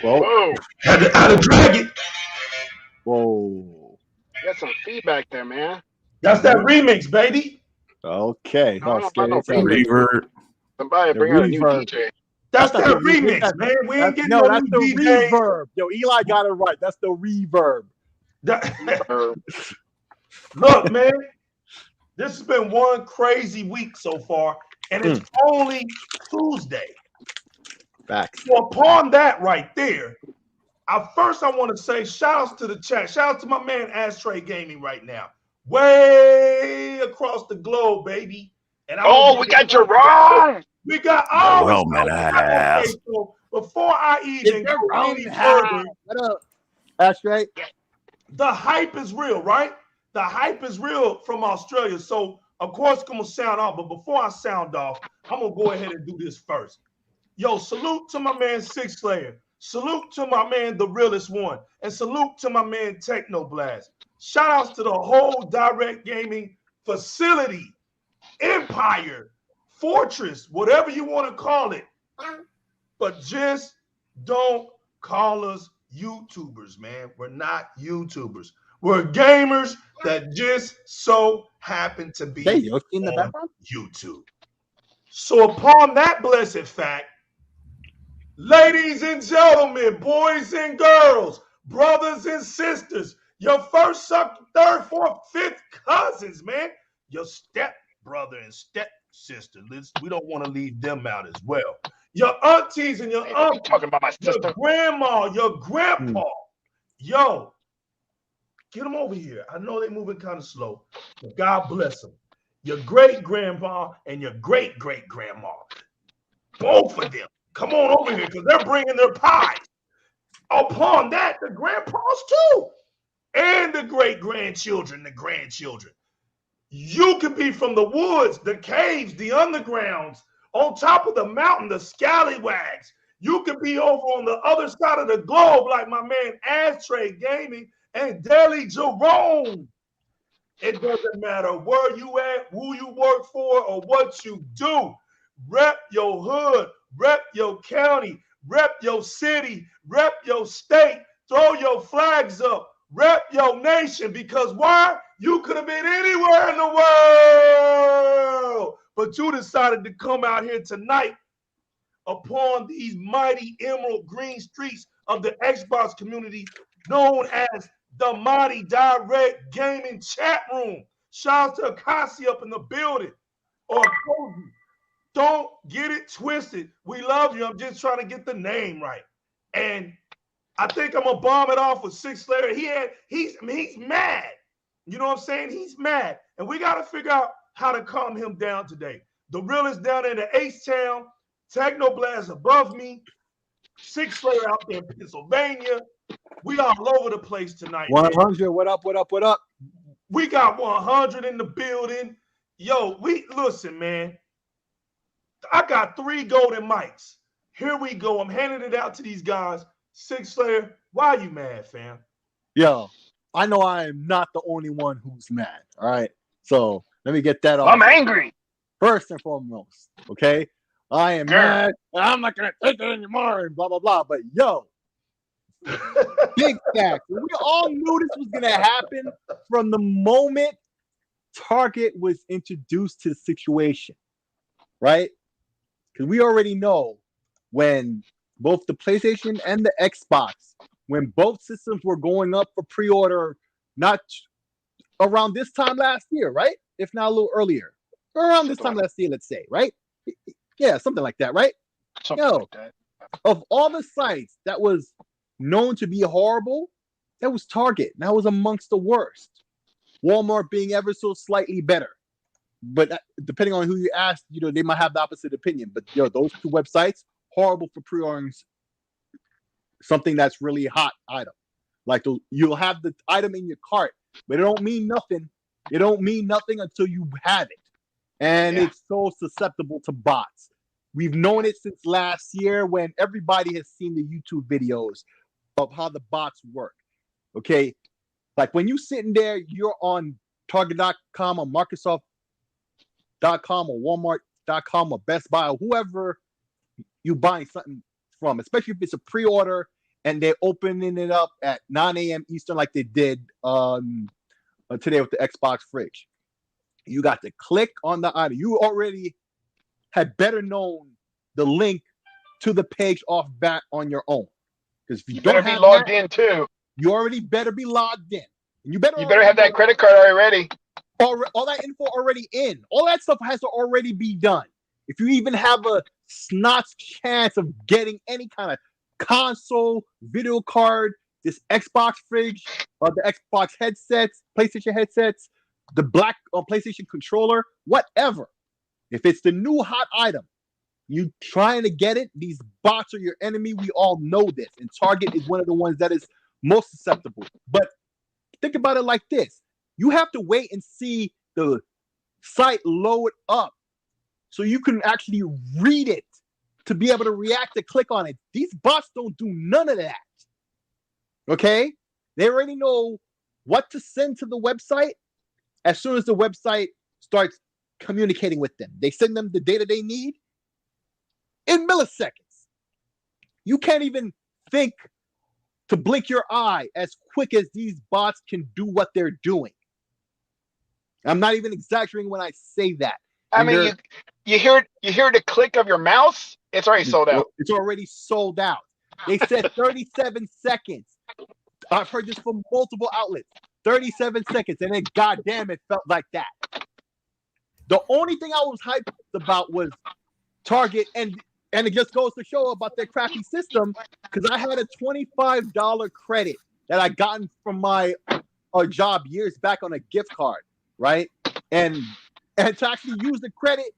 Whoa. Had to drag it. Whoa. Got some feedback there, man. That's that remix, baby. Okay. No, I don't know about no remix. Reverb. Somebody The bring out a new reverb. DJ. That's That's that not the remix, remix, man. We ain't getting No, no that's new the DJ. reverb. Yo, Eli got it right. That's the reverb. Look, man, this has been one crazy week so far, and it's only Tuesday. Facts. So upon that right there, I want to say shout outs to the chat. Shout out to my man Ashtray Gaming right now. Way across the globe, baby. And we got Jerome. We got Well, man, okay, so before I even go any further, What up, Ashtray? the hype is real, right? The hype is real from Australia. So, of course, I'm going to sound off. But before I sound off, I'm going to go ahead and do this first. Yo, salute to my man Six Slayer. Salute to my man The Realest One. And salute to my man Teknoblast. Shout outs to the whole Di-RRec Gaming facility, empire, fortress, whatever you want to call it. But just don't call us YouTubers, man. We're not YouTubers. We're gamers that just so happen to be in the on background? YouTube. So upon that blessed fact, ladies and gentlemen, boys and girls, brothers and sisters, your first, second, third, fourth, fifth cousins, man, your step brother and step sister. We don't want to leave them out as well. Your aunties and your uncles, Talking about my sister. your grandma, your grandpa. Yo, get them over here. I know they're moving kind of slow, but God bless them. Your great-grandpa and your great-great-grandma. Both of them. Come on over here because they're bringing their pies. Upon that, the grandpas too. And the great-grandchildren, the grandchildren. You could be from the woods, the caves, the undergrounds, on top of the mountain, the scallywags. You could be over on the other side of the globe like my man Ashtray Gaming and Daily Jerome. It doesn't matter where you at, who you work for, or what you do. Rep your hood, rep your county, rep your city, rep your state, throw your flags up, rep your nation, because why? You could have been anywhere in the world, but you decided to come out here tonight upon these mighty emerald green streets of the Xbox community known as the mighty Di-RRec Gaming Chat Room. Shout out to Akasi up in the building. Or Kobe. Don't get it twisted. We love you. I'm just trying to get the name right. And I think I'm gonna bomb it off with Six Slayer. He's mad. You know what I'm saying? He's mad. And we got to figure out how to calm him down today. The Realest down in the H-Town, Teknoblast above me, Six Slayer out there in Pennsylvania. We all over the place tonight. 100. Man. What up? What up? What up? We got 100 in the building. Yo, listen, man. I got 3 golden mics. Here we go. I'm handing it out to these guys. Six Slayer, why are you mad, fam? Yo, I know I am not the only one who's mad. All right. So let me get that off. I'm angry. First and foremost, okay? I am mad. I'm not gonna take it anymore and blah blah blah. But yo, big fact. We all knew this was gonna happen from the moment Target was introduced to the situation, right? Because we already know when both the PlayStation and the Xbox, when both systems were going up for pre-order, not around this time last year, right? If not a little earlier, around this time last year, let's say, right? Yeah, something like that, right? Something like that. Of all the sites that was known to be horrible, that was Target. That was amongst the worst. Walmart being ever so slightly better. But depending on who you ask, they might have the opposite opinion. But those 2 websites, horrible for pre-ordering something that's really hot item. Like you'll have the item in your cart, but it don't mean nothing. It don't mean nothing until you have it. And it's so susceptible to bots. We've known it since last year when everybody has seen the YouTube videos of how the bots work. Okay. Like when you sitting there, you're on Target.com or Microsoft.com or Walmart.com or Best Buy or whoever you buying something from, especially if it's a pre-order and they're opening it up at 9 a.m. Eastern like they did today with the Xbox fridge. You got to click on the item. You already had better known the link to the page off bat on your own. Because if you don't better have be logged that, in too. you already better be logged in. And you better have that credit card already. All that info already in. All that stuff has to already be done. If you even have a snot's chance of getting any kind of console, video card, this Xbox fridge, the Xbox headsets, PlayStation headsets, the black PlayStation controller, whatever. If it's the new hot item, you trying to get it, these bots are your enemy. We all know this. And Target is one of the ones that is most susceptible. But think about it like this. You have to wait and see the site load up so you can actually read it to be able to react to click on it. These bots don't do none of that. Okay? They already know what to send to the website as soon as the website starts communicating with them. They send them the data they need in milliseconds. You can't even think to blink your eye as quick as these bots can do what they're doing. I'm not even exaggerating when I say that. I mean, you hear the click of your mouse, it's already sold out. It's already sold out. They said 37 seconds. I've heard this from multiple outlets. 37 seconds, and then goddamn, it felt like that. The only thing I was hyped about was Target, and it just goes to show about their crappy system, because I had a $25 credit that I gotten from my job years back on a gift card, right? And to actually use the credit,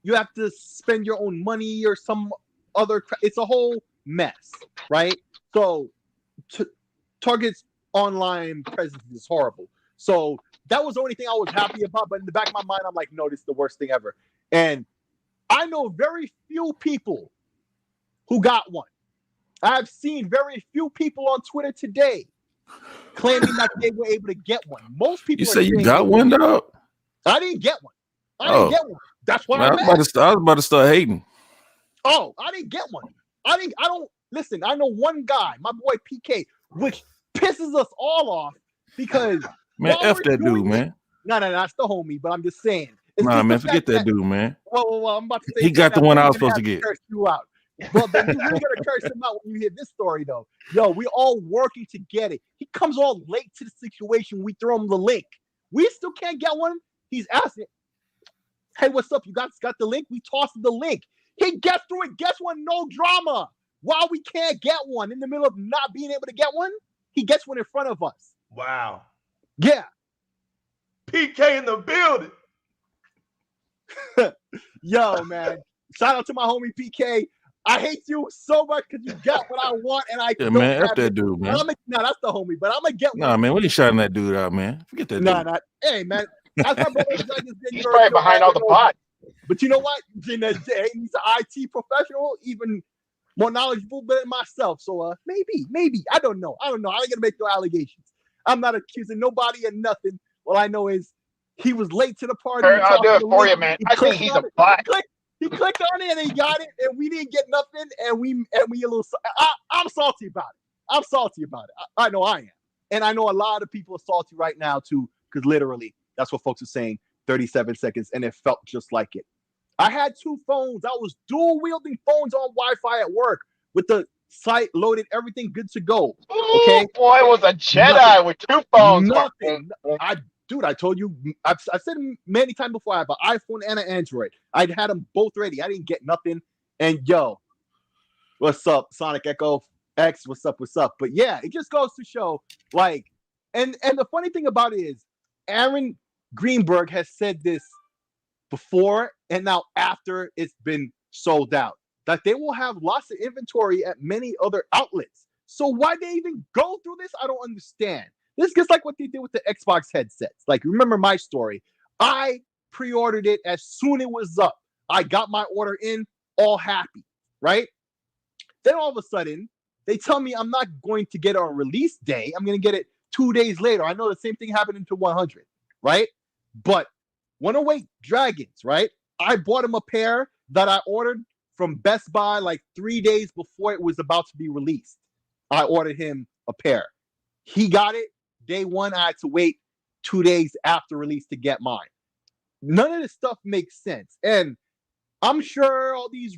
you have to spend your own money or some other. It's a whole mess, right? So Target's online presence is horrible. So that was the only thing I was happy about. But in the back of my mind, I'm like, no, this is the worst thing ever. And I know very few people who got one. I've seen very few people on Twitter today claiming that they were able to get one. Most people. You say you got one, dog? I didn't get one. I didn't get one. That's why I was about to start hating. Oh, I didn't get one. I don't listen. I know one guy, my boy PK, which pisses us all off because man, F that dude, man. No, that's the homie, but I'm just saying. Nah, man, forget that dude, man. Well, I'm about to say he got the one I was supposed to get. Curse you out. Well, then you're gonna curse him out when you hear this story, though. Yo, we all working to get it. He comes all late to the situation. We throw him the link. We still can't get one. He's asking, "Hey, what's up? You guys got the link?" We toss the link. He gets through it. Gets one, no drama. While we can't get one in the middle of not being able to get one, he gets one in front of us. Wow. Yeah. PK in the building. Yo, man. Shout out to my homie PK. I hate you so much because you got what I want, and I don't man, F that it. dude, man. Nah, that's the homie, but I'm gonna get one. Nah, man, we ain't shouting that dude out, man. Forget that dude. Hey, man. That's my brother. He's probably behind all the pot. But you know what? He's an IT professional, even more knowledgeable than myself. So maybe. I don't know. I ain't gonna make no allegations. I'm not accusing nobody of nothing. All I know is he was late to the party. I'll do it for you, man. I think he's a bot. He clicked on it and he got it, and we didn't get nothing, and we a little. I'm salty about it. I know I am, and I know a lot of people are salty right now too, because literally that's what folks are saying. 37 seconds, and it felt just like it. I had two phones. I was dual wielding phones on Wi-Fi at work with the site loaded, everything good to go. Okay, boy, it was a Jedi with two phones. Nothing. I told you, I've said it many times before. I have an iPhone and an Android. I had them both ready. I didn't get nothing. And yo, what's up, Sonic Echo X? What's up? But yeah, it just goes to show, like, and the funny thing about it is, Aaron Greenberg has said this before and now after it's been sold out, that they will have lots of inventory at many other outlets. So why they even go through this, I don't understand. This is just like what they did with the Xbox headsets. Like, remember my story? I pre-ordered it as soon as it was up. I got my order in, all happy, right? Then all of a sudden, they tell me I'm not going to get it on release day. I'm going to get it 2 days later. I know the same thing happened into 100, right? But 108 Dragons, right? I bought him a pair that I ordered from Best Buy like 3 days before it was about to be released. I ordered him a pair. He got it day one. I had to wait 2 days after release to get mine. None of this stuff makes sense. And I'm sure all these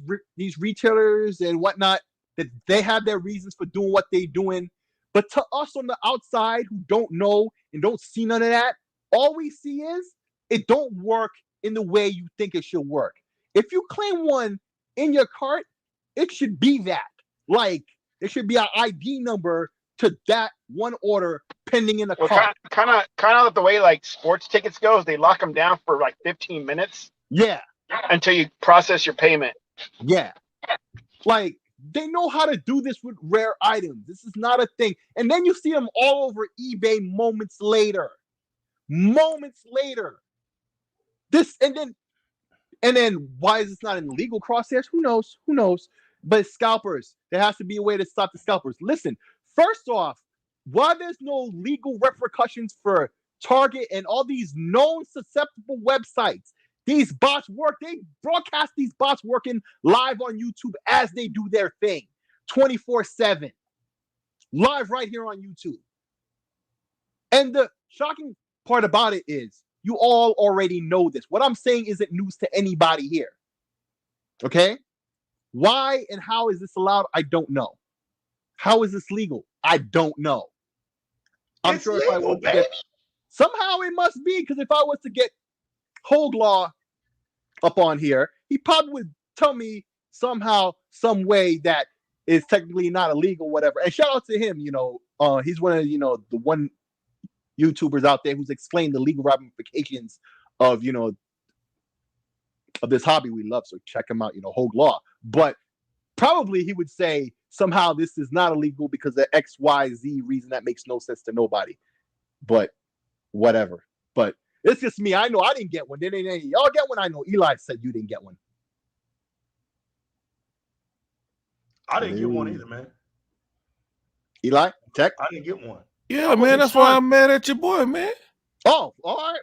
retailers and whatnot, that they have their reasons for doing what they're doing. But to us on the outside who don't know and don't see none of that, all we see is it don't work in the way you think it should work. If you claim one in your cart, it should be that. Like, there should be an ID number to that one order pending in the cart. Kind of the way like sports tickets goes, they lock them down for like 15 minutes. Yeah. Until you process your payment. Yeah. Like, they know how to do this with rare items. This is not a thing. And then you see them all over eBay moments later. This and then why is this not in legal crosshairs? Who knows? But scalpers, there has to be a way to stop the scalpers. Listen, first off, why there's no legal repercussions for Target and all these known susceptible websites? These bots work. They broadcast these bots working live on YouTube as they do their thing, 24/7, live right here on YouTube. And the shocking part about it is you all already know this. What I'm saying isn't news to anybody here. Okay? Why and how is this allowed? I don't know. How is this legal? I don't know. I'm sure if I was to get, somehow it must be, because if I was to get Hoglaw up on here, he probably would tell me somehow, some way that is technically not illegal, whatever. And shout out to him, he's one of, the one YouTubers out there who's explained the legal ramifications of, of this hobby we love. So check him out, Hoglaw. But probably he would say somehow this is not illegal because of XYZ reason that makes no sense to nobody. But whatever. But it's just me. I know I didn't get one. Did any y'all get one? I know Eli said you didn't get one. I didn't get one either, man. Eli, Tech? I didn't get one. Yeah, man. That's why I'm mad at your boy, man. Oh, all right.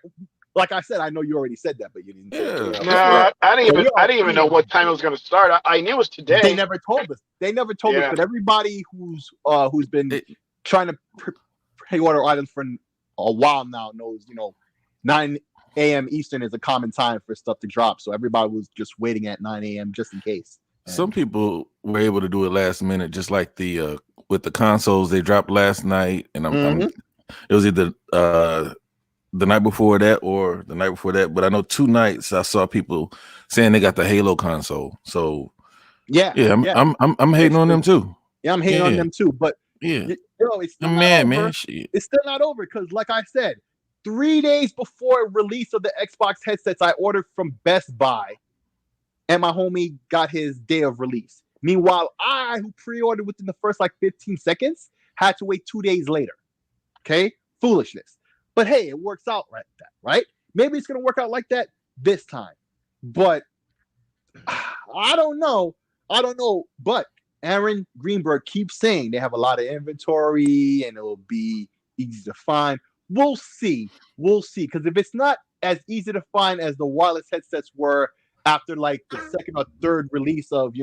Like I said, I know you already said that, but you didn't. Yeah. No, I didn't even know what time it was going to start. I knew it was today. They never told us. But everybody who's been trying to pre-order items for a while now knows, 9 a.m. Eastern is a common time for stuff to drop. So everybody was just waiting at 9 a.m. just in case. Some people were able to do it last minute, just like the with the consoles they dropped last night, and it was either the night before that or the night before that. But I know 2 nights I saw people saying they got the Halo console. So I'm hating on them too. Yeah, I'm hating on them too. But it's still man, it's still not over because, like I said, 3 days before release of the Xbox headsets, I ordered from Best Buy, and my homie got his day of release. Meanwhile, I, who pre-ordered within the first 15 seconds, had to wait 2 days later. Okay? Foolishness. But hey, it works out like that, right? Maybe it's going to work out like that this time. But I don't know. But Aaron Greenberg keeps saying they have a lot of inventory and it will be easy to find. We'll see. Because if it's not as easy to find as the wireless headsets were after the second or third release of,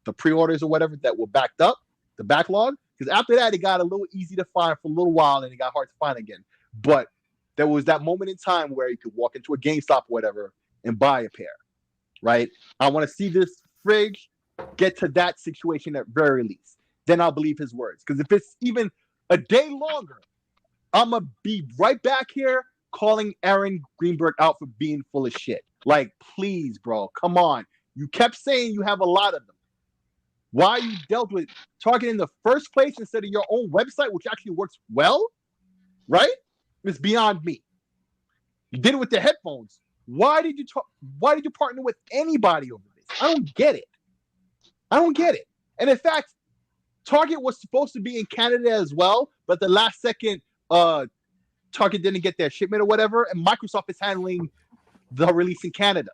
the pre-orders or whatever that were backed up, the backlog, because after that, it got a little easy to find for a little while and it got hard to find again. But there was that moment in time where you could walk into a GameStop or whatever and buy a pair, right? I want to see this fridge get to that situation at very least. Then I'll believe his words. Because if it's even a day longer, I'm going to be right back here calling Aaron Greenberg out for being full of shit. Please, bro, come on. You kept saying you have a lot of them. Why you dealt with Target in the first place instead of your own website, which actually works well, right? It's beyond me. You did it with the headphones. Why did you partner with anybody over this? I don't get it. And in fact, Target was supposed to be in Canada as well, but the last second, Target didn't get their shipment or whatever, and Microsoft is handling the release in Canada.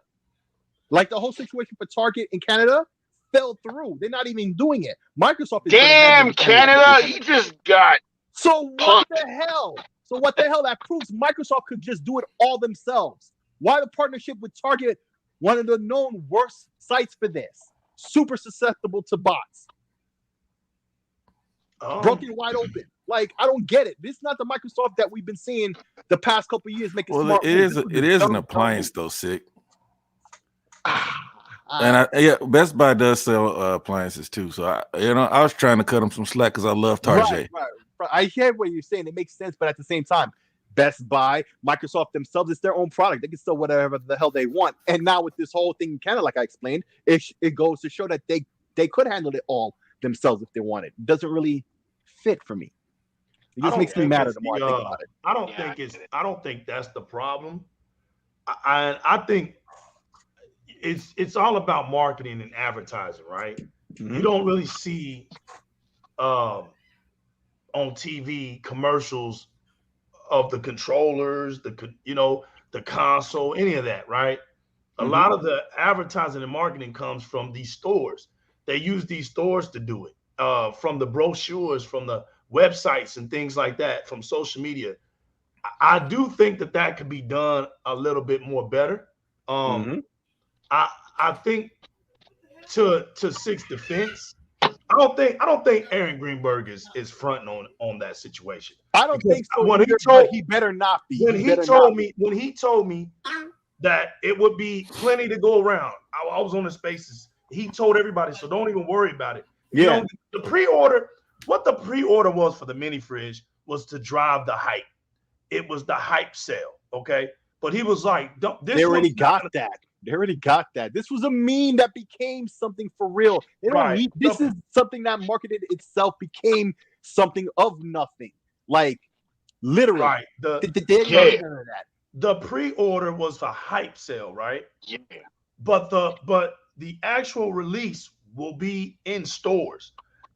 Like the whole situation for Target in Canada fell through. They're not even doing it. Microsoft is Damn, Canada, you just got so what punked. the hell? So what the hell? That proves Microsoft could just do it all themselves. Why the partnership with Target, one of the known worst sites for this, super susceptible to bots, broken wide open. Like, I don't get it. This is not the Microsoft that we've been seeing the past couple of years making smart moves. It is an appliance though, sick. And Best Buy does sell appliances too. So I was trying to cut them some slack because I love Target. Right. I hear what you're saying. It makes sense, but at the same time, Best Buy, Microsoft themselves, it's their own product. They can sell whatever the hell they want. And now with this whole thing in Canada, like I explained, it goes to show that they could handle it all themselves if they wanted. It doesn't really fit for me. It just makes me mad the more I think about it. I don't think that's the problem. I think it's all about marketing and advertising, right? Mm-hmm. You don't really see on TV commercials of the controllers, the console, any of that, right? A lot of the advertising and marketing comes from these stores. They use these stores to do it, from the brochures, from the websites and things like that, from social media. I do think that could be done a little bit more better. I think to Six's defense, I don't think Aaron Greenberg is fronting on that situation. I don't think so. When he better not be. When he told me that it would be plenty to go around, I was on the Spaces. He told everybody, so don't even worry about it. Yeah. The pre-order. What the pre-order was for the mini fridge was to drive the hype. It was the hype sale, okay? But he was like, they already got that. They already got that. This was a meme that became something for real. This is something that marketed itself became something of nothing. Like, literally. Right. The pre-order was a hype sale, right? Yeah. But the actual release will be in stores.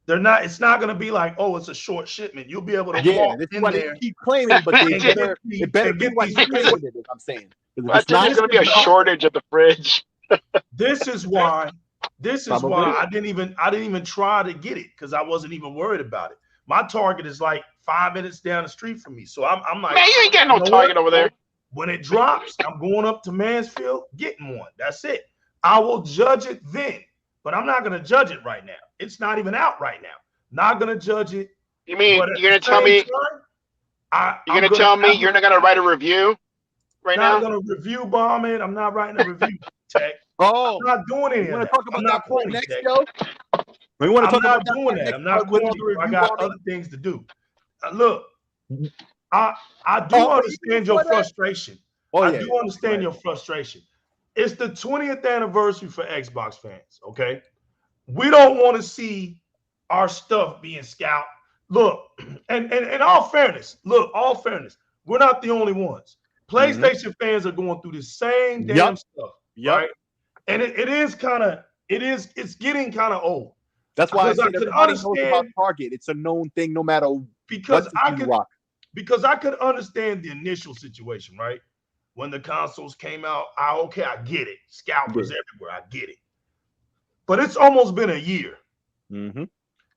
It's not going to be like, oh, it's a short shipment. You'll be able to walk in there. They keep claiming, but it better be what he's claiming it, I'm saying. I think there's going to be a shortage at the fridge. This is why I didn't even try to get it, because I wasn't even worried about it. My Target is like 5 minutes down the street from me. So I'm like, man, you ain't got no Target over there. When it drops, I'm going up to Mansfield, getting one. That's it. I will judge it then, but I'm not going to judge it right now. It's not even out right now. Not going to judge it. You mean you're going to tell me? You're going to tell me you're not going to write a review right now? I'm not going to review bomb it. I'm not writing a review, Tech. Oh, I'm not doing any of that. I'm not point next, Joe? We want to talk about doing that. I'm not doing it. I got other things to do. Look, I do understand your frustration. I do understand your frustration. It's the 20th anniversary for Xbox fans, okay? We don't want to see our stuff being scalped. Look, and all fairness, we're not the only ones. PlayStation fans are going through the same damn stuff, right? And it's getting kind of old. That's why I could understand about Target. It's a known thing, no matter because I could understand the initial situation, right? When the consoles came out, I get it. Scalpers everywhere, I get it. But it's almost been a year.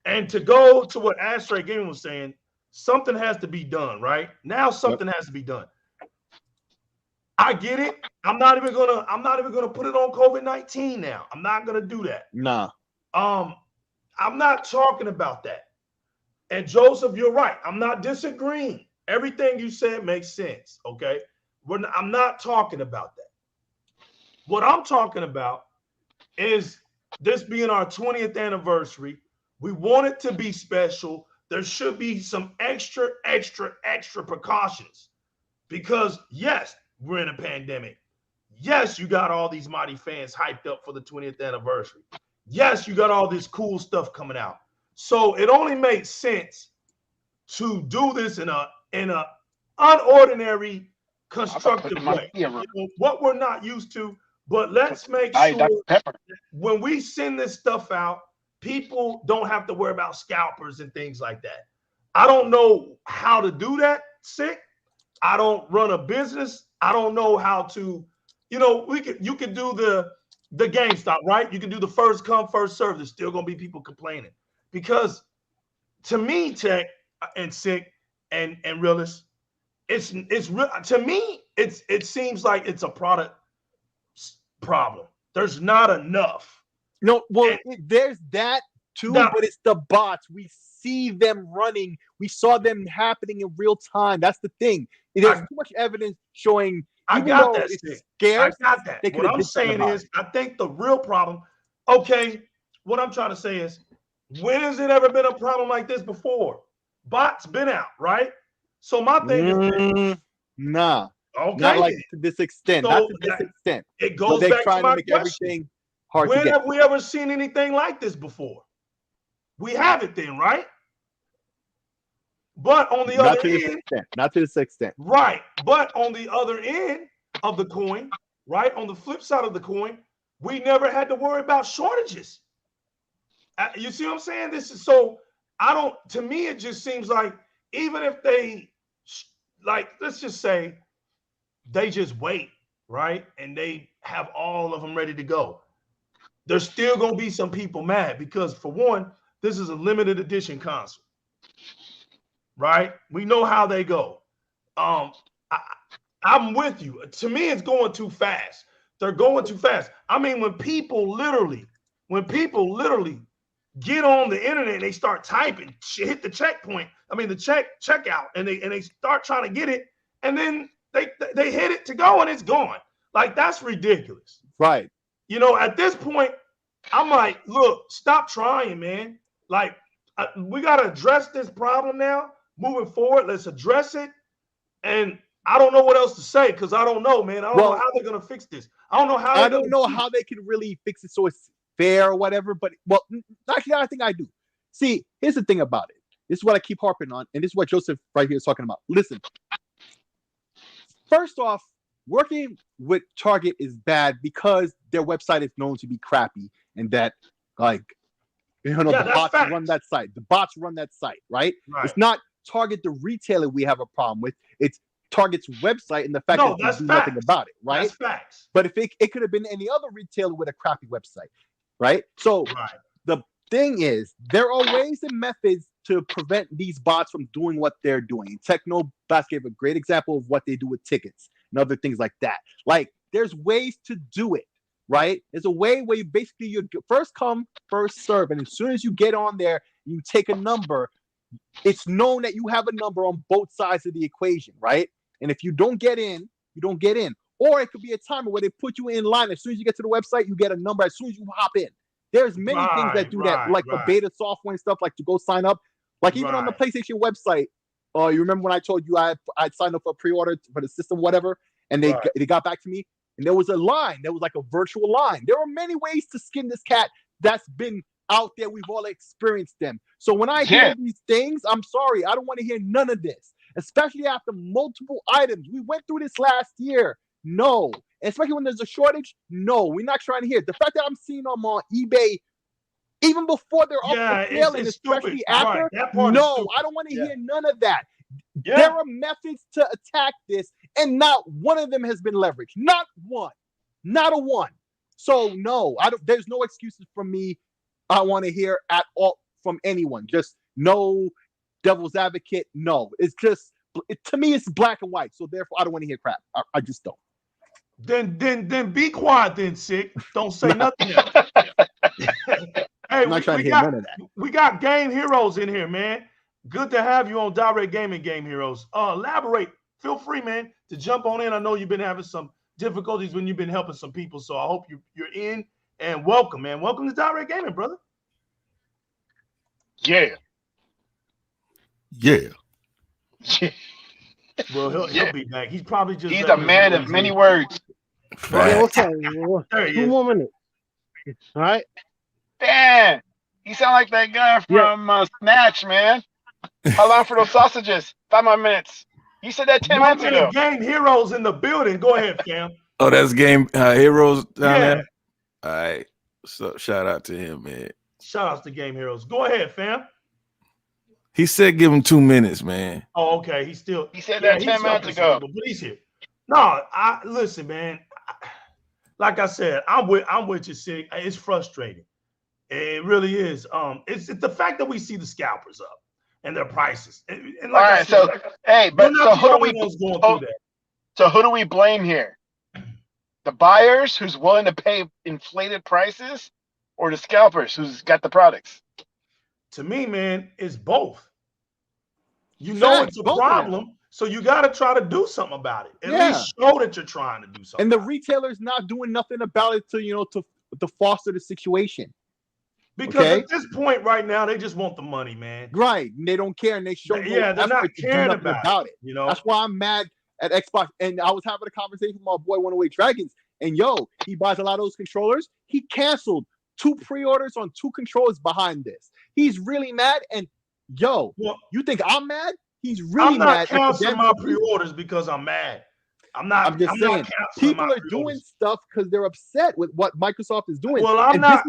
And to go to what Astray Gaming was saying, something has to be done, right? Now something has to be done. I get it. I'm not even gonna put it on COVID-19 now. I'm not gonna do that. Nah. I'm not talking about that. And Joseph, you're right. I'm not disagreeing. Everything you said makes sense. Okay. I'm not talking about that. What I'm talking about is this being our 20th anniversary. We want it to be special. There should be some extra precautions, because yes, we're in a pandemic. Yes, you got all these mighty fans hyped up for the 20th anniversary. Yes, you got all this cool stuff coming out. So it only makes sense to do this in a unordinary, constructive way. What we're not used to, but let's make sure when we send this stuff out people don't have to worry about scalpers and things like that. I don't know how to do that, Sick. I don't run a business. I don't know how to, you can do the GameStop, right? You can do the first come, first serve. There's still gonna be people complaining. Because to me, Tech and Sick and Realist, it's real to me, it seems like it's a product problem. There's not enough. No, well, there's that too, but it's the bots. We see them running. We saw them happening in real time. That's the thing. There's too much evidence showing. I got that. Scarce, I got that. What I'm saying is, I think the real problem. Okay, what I'm trying to say is, when has it ever been a problem like this before? Bots been out, right? So my thing is, nah. Okay, not like to this extent. Not to this extent. It goes back to my question. Everything hard when to get. Have we ever seen anything like this before? We haven't then, right? But on the other end, not to this extent. Right. But on the other end of the coin, right? On the flip side of the coin, we never had to worry about shortages. You see what I'm saying? This is so to me, it just seems like even if they, let's just say they just wait, right? And they have all of them ready to go. There's still going to be some people mad because, for one, this is a limited edition console, right? We know how they go. I'm with you. To me, it's going too fast. They're going too fast. I mean, when people literally get on the internet and they start typing, hit the checkpoint, the checkout, and they start trying to get it, and then they hit it to go and it's gone. Like, that's ridiculous. Right. At this point, I'm like, look, stop trying, man. Like, we got to address this problem now. Moving forward, let's address it. And I don't know what else to say because I don't know, man. I don't know how they're going to fix this. I don't know how they can really fix it so it's fair or whatever. But, actually, I think I do. See, here's the thing about it. This is what I keep harping on, and this is what Joseph right here is talking about. Listen, first off, working with Target is bad because their website is known to be crappy and that, the bots run that site. The bots run that site, right? It's not Target, the retailer, we have a problem with. It's Target's website and the fact that they do nothing about it, right? That's facts. But if it could have been any other retailer with a crappy website, right? So the thing is, there are ways and methods to prevent these bots from doing what they're doing. Teknoblast gave a great example of what they do with tickets and other things like that. Like, there's ways to do it, right? There's a way where you first come, first serve. And as soon as you get on there, you take a number, it's known that you have a number on both sides of the equation, right? And if you don't get in, you don't get in. Or it could be a timer where they put you in line. As soon as you get to the website, you get a number as soon as you hop in. There's many things that do that, like the beta software and stuff, like to go sign up. Like even on the PlayStation website, you remember when I told you I'd signed up for a pre-order for the system, whatever, and they got back to me, and there was a line. There was like a virtual line. There are many ways to skin this cat that's been out there. We've all experienced them. So when I hear these things, I'm sorry. I don't want to hear none of this, especially after multiple items. We went through this last year. No. Especially when there's a shortage. No, we're not trying to hear it. The fact that I'm seeing them on eBay even before they're up for sale, and especially after, no, I don't want to hear none of that. Yeah. There are methods to attack this, and not one of them has been leveraged. Not one. Not a one. So no, there's no excuses from me. I want to hear at all from anyone. Just no devil's advocate. No, it's just to me, it's black and white. So therefore, I don't want to hear crap. I just don't. Then be quiet. Then Sick. Don't say nothing else. Hey, I'm not trying to hear none of that. We got Game Heroes in here, man. Good to have you on Di-RRec Gaming, Game Heroes. Elaborate. Feel free, man, to jump on in. I know you've been having some difficulties when you've been helping some people, so I hope you're in. And welcome, man. Welcome to Di-RRec Gaming, brother. Yeah. Well, he'll be back. He's probably just. He's a man of many words. Yeah, what's up? 2 more minutes. All right. Damn. You sound like that guy from Snatch, man. How long for those sausages? 5 more minutes. You said that 10 minutes ago. Game Heroes in the building. Go ahead, Cam. Oh, that's Game Heroes down there? All right. So shout out to him, man. Shout outs to Game Heroes. Go ahead, fam. He said give him 2 minutes, man. Oh, okay. He said that 10 minutes ago. But he's here. No, listen, man. Like I said, I'm with you, Sig. It's frustrating. It really is. It's the fact that we see the scalpers up and their prices. And like all right, so who do we blame here? The buyers who's willing to pay inflated prices, or the scalpers who's got the products? To me, man, it's both. You know it's a problem, so you got to try to do something about it. At least show that you're trying to do something. And the retailer's not doing nothing about it to foster the situation. Because at this point right now, they just want the money, man. Right. And they don't care, and they show they're not caring about it. You know, that's why I'm mad at Xbox. And I was having a conversation with my boy 108 Dragons, and he buys a lot of those controllers. He canceled 2 pre-orders on 2 controllers behind this. He's really mad. And you think I'm mad? He's really mad. I'm not canceling my pre-orders because I'm mad. I'm just saying people are doing stuff because they're upset with what Microsoft is doing. Well, I'm not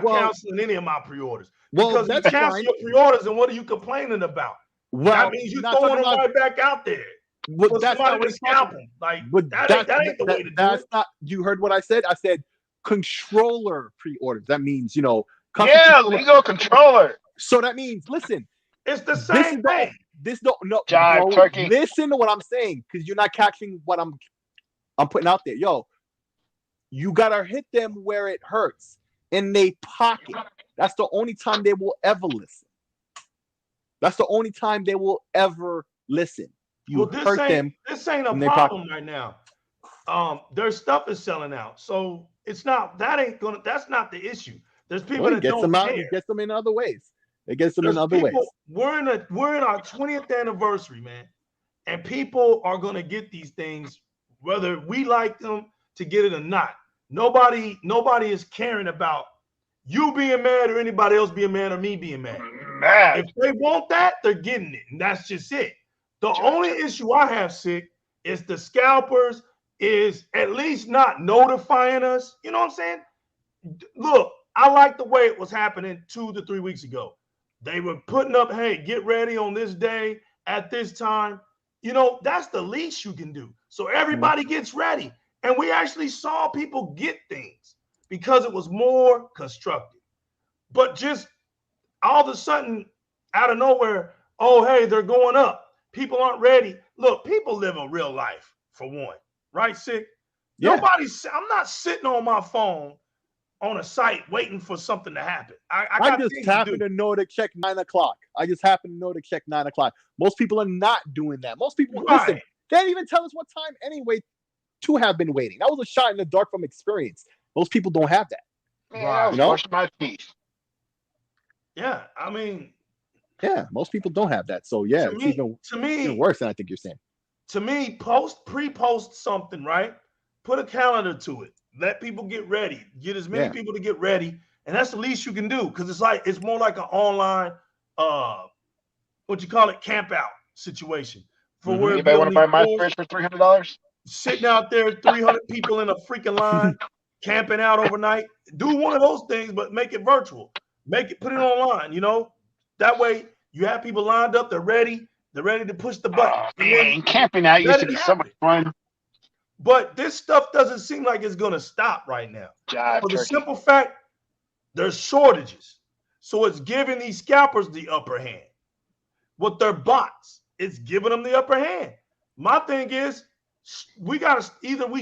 canceling any of my pre-orders. Because you cancel your pre-orders, and what are you complaining about? Well, that means you're throwing them right back out there. But that's not what scalp them. Like, that ain't the way to do it. Not. You heard what I said? I said controller pre-orders. That means legal controller. So that means, listen, it's the same thing. Turkey. Listen to what I'm saying, because you're not catching what I'm putting out there. You gotta hit them where it hurts, in they pocket. That's the only time they will ever listen. That's the only time they will ever listen. Hurt them. This ain't a problem right now. Their stuff is selling out, so it's not. That's not the issue. There's people that don't care. It gets them in other ways. It gets them in other ways. We're in our 20th anniversary, man, and people are gonna get these things whether we like them to get it or not. Nobody is caring about you being mad or anybody else being mad or me being mad. If they want that, they're getting it, and that's just it. The only issue I have, Sick, is the scalpers is at least not notifying us. You know what I'm saying? Look, I like the way it was happening 2 to 3 weeks ago. They were putting up, hey, get ready on this day at this time. That's the least you can do. So everybody gets ready. And we actually saw people get things because it was more constructive. But just all of a sudden, out of nowhere, oh, hey, they're going up. People aren't ready. Look, people live a real life, for one. Right, Sick? Yeah. I'm not sitting on my phone on a site waiting for something to happen. I just happen to know to check 9 o'clock. Most people are not doing that. Most people, listen, they didn't even tell us what time anyway to have been waiting. That was a shot in the dark from experience. Most people don't have that. Man, I was brushing my teeth. Yeah, I mean. Yeah, most people don't have that. So, yeah, it's even worse than I think you're saying. To me, pre-post something, right? Put a calendar to it. Let people get ready. Get as many people to get ready, and that's the least you can do, because it's more like an online, camp out situation. For where anybody want to buy my fridge for $300? Sitting out there, 300 people in a freaking line, camping out overnight. Do one of those things, but make it virtual. Put it online. That way you have people lined up. They're ready. They're ready to push the button. Camping out used to be so much fun. But this stuff doesn't seem like it's going to stop right now. For the simple fact, there's shortages. So it's giving these scalpers the upper hand. With their bots, it's giving them the upper hand. My thing is, we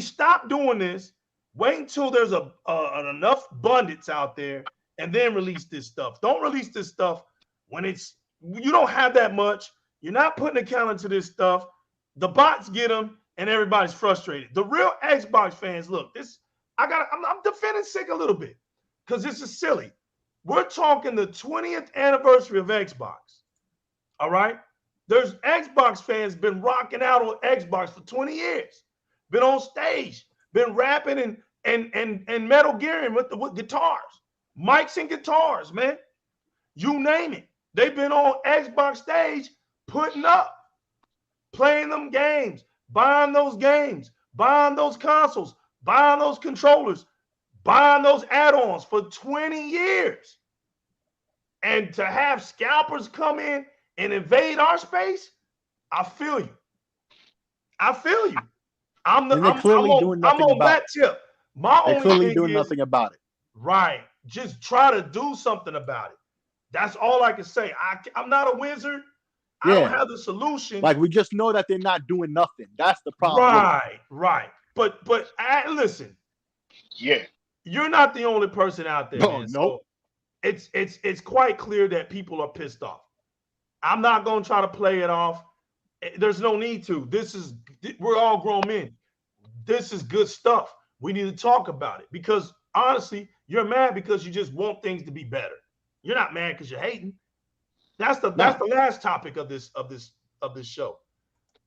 stop doing this, wait until there's enough abundance out there, and then release this stuff. Don't release this stuff when you don't have that much. You're not putting a count into this stuff. The bots get them. And everybody's frustrated. The real Xbox fans, look, I'm defending Sick a little bit because this is silly. We're talking the 20th anniversary of Xbox. All right? There's Xbox fans been rocking out on Xbox for 20 years. Been on stage, been rapping and Metal Gearing with guitars, mics and guitars, man. You name it. They've been on Xbox stage putting up, playing them games. Buying those games, buying those consoles, buying those controllers, buying those add-ons for 20 years. And to have scalpers come in and invade our space, I feel you. I'm doing nothing on about that tip. My They're only clearly thing doing is, nothing about it. right, just try to do something about it. That's all I can say. I'm not a wizard. I don't have the solution. Like, we just know that they're not doing nothing. That's the problem. Right. But listen. Yeah. You're not the only person out there, man. Nope. So it's quite clear that people are pissed off. I'm not going to try to play it off. There's no need to. We're all grown men. This is good stuff. We need to talk about it because honestly, you're mad because you just want things to be better. You're not mad because you're hating. That's the last topic of this show.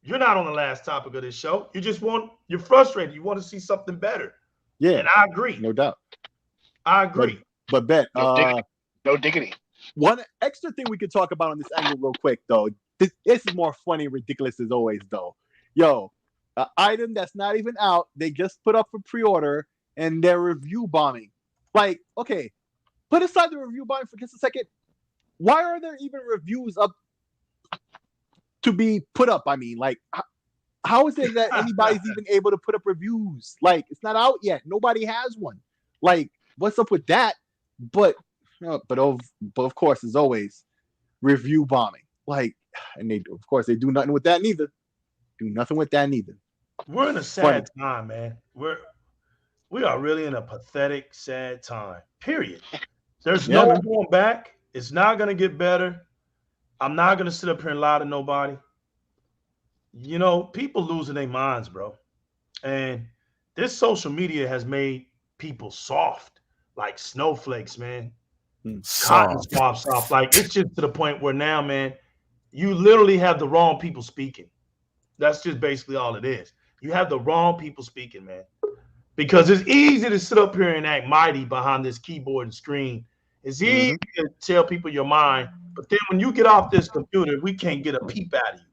You're not on the last topic of this show. You're frustrated. You want to see something better. Yeah. And I agree. No doubt. I agree. But Bet, no diggity. One extra thing we could talk about on this angle real quick, though. This is more funny and ridiculous as always, though. Yo, an item that's not even out, they just put up for pre-order and they're review bombing. Like, okay, put aside the review bombing for just a second. Why are there even reviews up to be put up? I mean, like, how is it that anybody's even able to put up reviews? Like, it's not out yet. Nobody has one. Like, what's up with that? But of course, as always, review bombing. Like, and they do nothing with that neither. We're in a sad time, man. We are really in a pathetic, sad time. Period. There's no going back. It's not gonna get better. I'm not gonna sit up here and lie to nobody. You know, people losing their minds, bro. And this social media has made people soft, like snowflakes, man. Cotton swab soft. Like, it's just to the point where now, man, you literally have the wrong people speaking. That's just basically all it is. You have the wrong people speaking, man. Because it's easy to sit up here and act mighty behind this keyboard and screen. It's easy to tell people your mind. But then when you get off this computer, we can't get a peep out of you.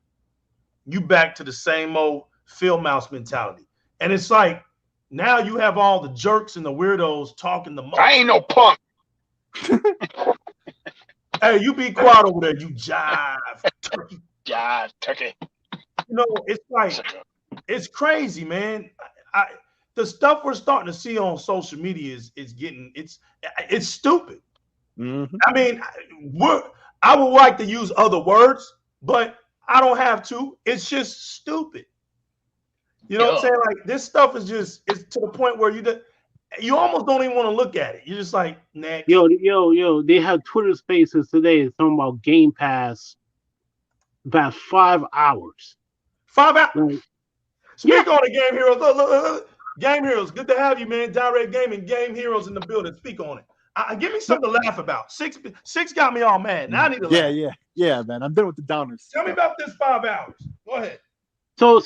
You back to the same old field mouse mentality. And it's like, now you have all the jerks and the weirdos talking the most. I ain't no punk. Hey, you be quiet over there, you jive turkey. Jive turkey. You know, it's like, it's crazy, man. The stuff we're starting to see on social media is getting, it's stupid. Mm-hmm. I mean, I would like to use other words, but I don't have to. It's just stupid. You know what I'm saying? Like, this stuff is it's to the point where you almost don't even want to look at it. You're just like, next. Yo, they have Twitter Spaces today talking about Game Pass about 5 hours. 5 hours? Like, Speak on it, Game Heroes. Look. Game Heroes, good to have you, man. Di-RRec Gaming, Game Heroes in the building. Speak on it. Give me something to laugh about. Six got me all mad. Now I need to laugh. Yeah, man. I'm done with the downers. Tell me about this 5 hours. Go ahead. So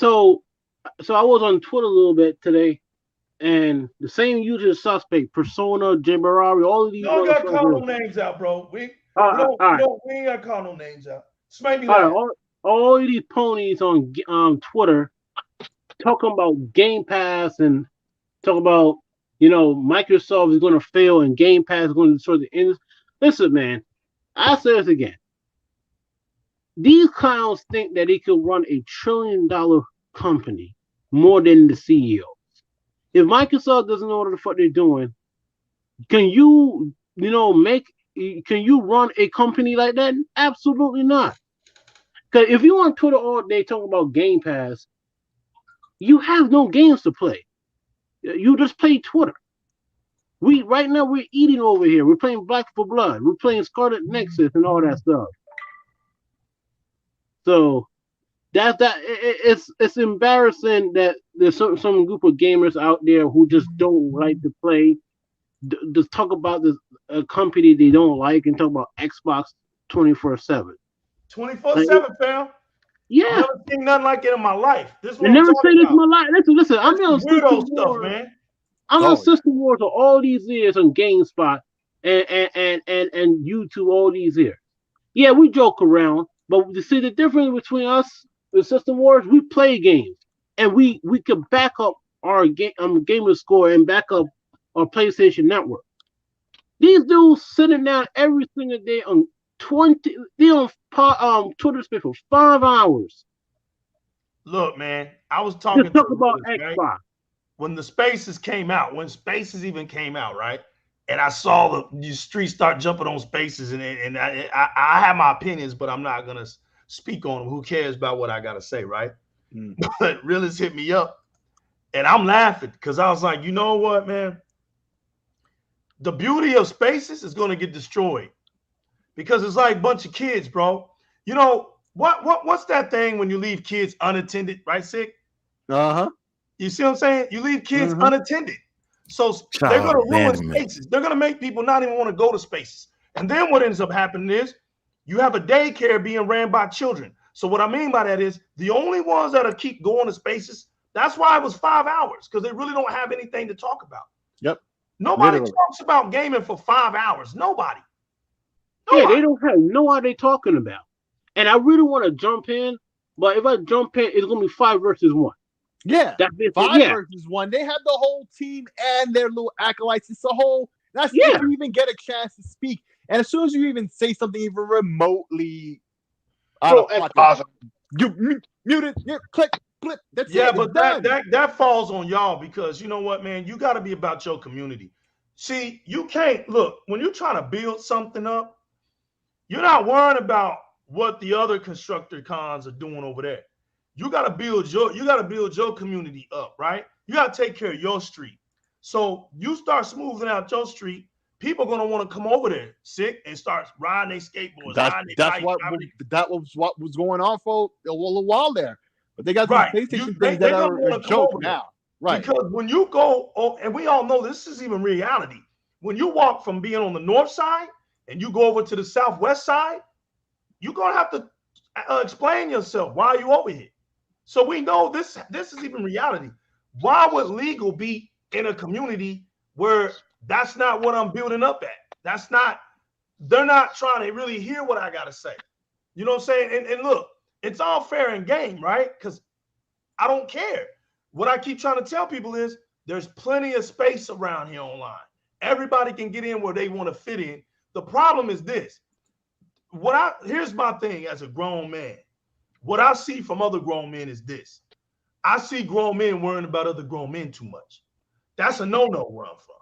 I was on Twitter a little bit today, and the same usual suspect, Persona, Jimbarari, all of these. Don't gotta call no names out, bro. We ain't gotta call no names out. Just make me laugh. All of these ponies on Twitter talking about Game Pass and talking about, Microsoft is going to fail and Game Pass is going to destroy the industry. Listen, man, I say this again. These clowns think that they could run $1 trillion company more than the CEOs. If Microsoft doesn't know what the fuck they're doing, can you run a company like that? Absolutely not. Because if you on Twitter all day talking about Game Pass, you have no games to play. You just play Twitter. Right now we're eating over here. We're playing Black for Blood. We're playing Scarlet Nexus and all that stuff. So it's embarrassing that there's some group of gamers out there who just don't like to play. Just talk about a company they don't like and talk about Xbox 24/7. 24/7, fam. Yeah. I've never seen nothing like it in my life. This I never say this in my life. Listen. I'm on weirdo stuff, man. I'm on System Wars for all these years on GameSpot and YouTube all these years. Yeah, we joke around, but you see the difference between us with System Wars, we play games and we can back up our gamer score and back up on PlayStation Network. These dudes sitting down every single day on Twitter Space for 5 hours. Look, man, I was talking Just talk to about Lewis, Xbox. right? When the Spaces came out, when Spaces even came out, right? And I saw the streets start jumping on Spaces, and I have my opinions, but I'm not gonna speak on them. Who cares about what I gotta say, right? But Realist hit me up, and I'm laughing because I was like, you know what, man? The beauty of Spaces is gonna get destroyed because it's like a bunch of kids, bro. You know what's that thing when you leave kids unattended, right, Sick? You see what I'm saying? You leave kids unattended. So they're going to ruin Spaces. They're going to make people not even want to go to Spaces. And then what ends up happening is you have a daycare being ran by children. So what I mean by that is the only ones that'll keep going to Spaces, that's why it was 5 hours, because they really don't have anything to talk about. Yep. Nobody talks about gaming for 5 hours. Nobody. Yeah, they don't have no idea they're talking about. And I really want to jump in, but if I jump in, it's going to be 5 versus 1. Yeah, that's 5 versus 1. They have the whole team and their little acolytes. It's a whole. That's if you even get a chance to speak. And as soon as you even say something even remotely out of pocket, you mute it. Click. That's it. But that falls on y'all because you know what, man. You got to be about your community. See, you can't look when you're trying to build something up. You're not worrying about what the other constructor cons are doing over there. You got to build your community up, right? You got to take care of your street. So you start smoothing out your street, people are going to want to come over there, Sick, and start riding their skateboards. That was what was going on for a little while there. But they got these PlayStation things that are a joke now. Right. Because when you go, and we all know this is even reality, when you walk from being on the north side and you go over to the southwest side, you're going to have to explain yourself. Why are you over here? So we know this is even reality. Why would legal be in a community where that's not what I'm building up at? They're not trying to really hear what I got to say. You know what I'm saying? And look, it's all fair and game, right? Because I don't care. What I keep trying to tell people is there's plenty of space around here online. Everybody can get in where they want to fit in. The problem is this. Here's my thing as a grown man. What I see from other grown men is this. I see grown men worrying about other grown men too much. That's a no-no where I'm from.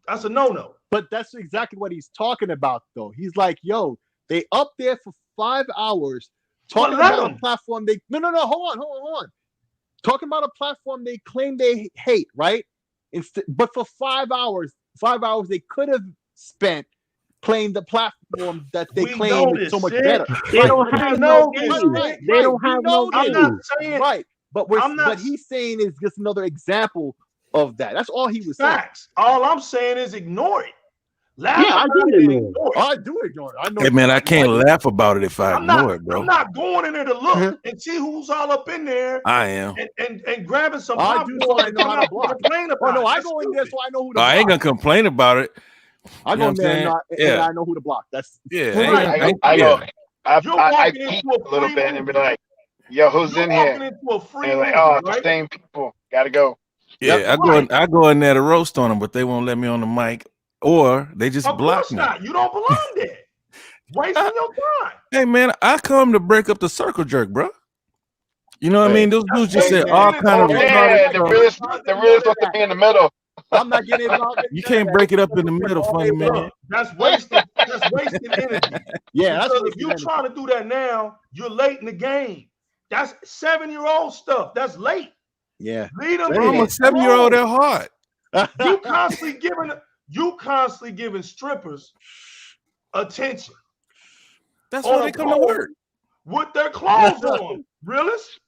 That's a no-no. But that's exactly what he's talking about, though. He's like, yo, they up there for 5 hours talking about a platform they... No, hold on. Talking about a platform they claim they hate, right? But for 5 hours they could have spent playing the platform that they claim is so much better. They don't have no games. They don't have no games. I'm not saying right, but he's saying is just another example of that. That's all he was saying. Facts. All I'm saying is ignore it. I do ignore it. I know. Hey man, I can't laugh about it if I ignore it, bro. I'm not going in there to look and see who's all up in there. I am. And grabbing some I do so I know how to block. I go in there so I know who to block. I ain't gonna complain about it. I go in there and I know who to block. That's I peek a little bit and be like, yo, who's in here? And like, the same people. Gotta go. Yeah, I go in there to roast on them, but they won't let me on the mic, or they just block me. You don't belong there. Wasting your time. Hey man, I come to break up the circle jerk, bro. You know what I mean? Those dudes just said all kind of. The realist wants to be in the middle. I'm not getting involved. You can't break it up in the middle, funny man. That's wasted. That's wasted energy. Yeah, because if you're trying to do that now, you're late in the game. That's 7-year-old stuff. That's late. Yeah, lead them. I'm a 7-year-old at heart. You constantly giving strippers attention. That's why they come to work with their clothes on. Realist.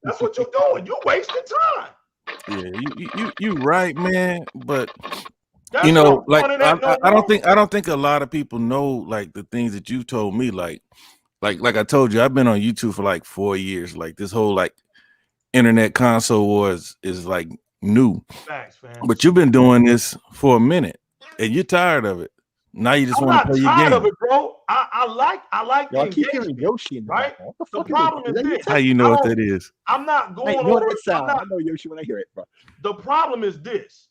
That's what you're doing. You're wasting time. Yeah, you right, man. But that's I don't think a lot of people know like the things that you told me. Like I told you, I've been on YouTube for like 4 years. Like this whole like internet console wars is like new. Facts, man. But you've been doing this for a minute, and you're tired of it. Now you just want to play your game. I'm not tired of it, bro. I like the keep hearing Yoshi in the right? The problem is this. How you know what that is? I'm not going over. I know Yoshi when I hear it, bro. The problem is this.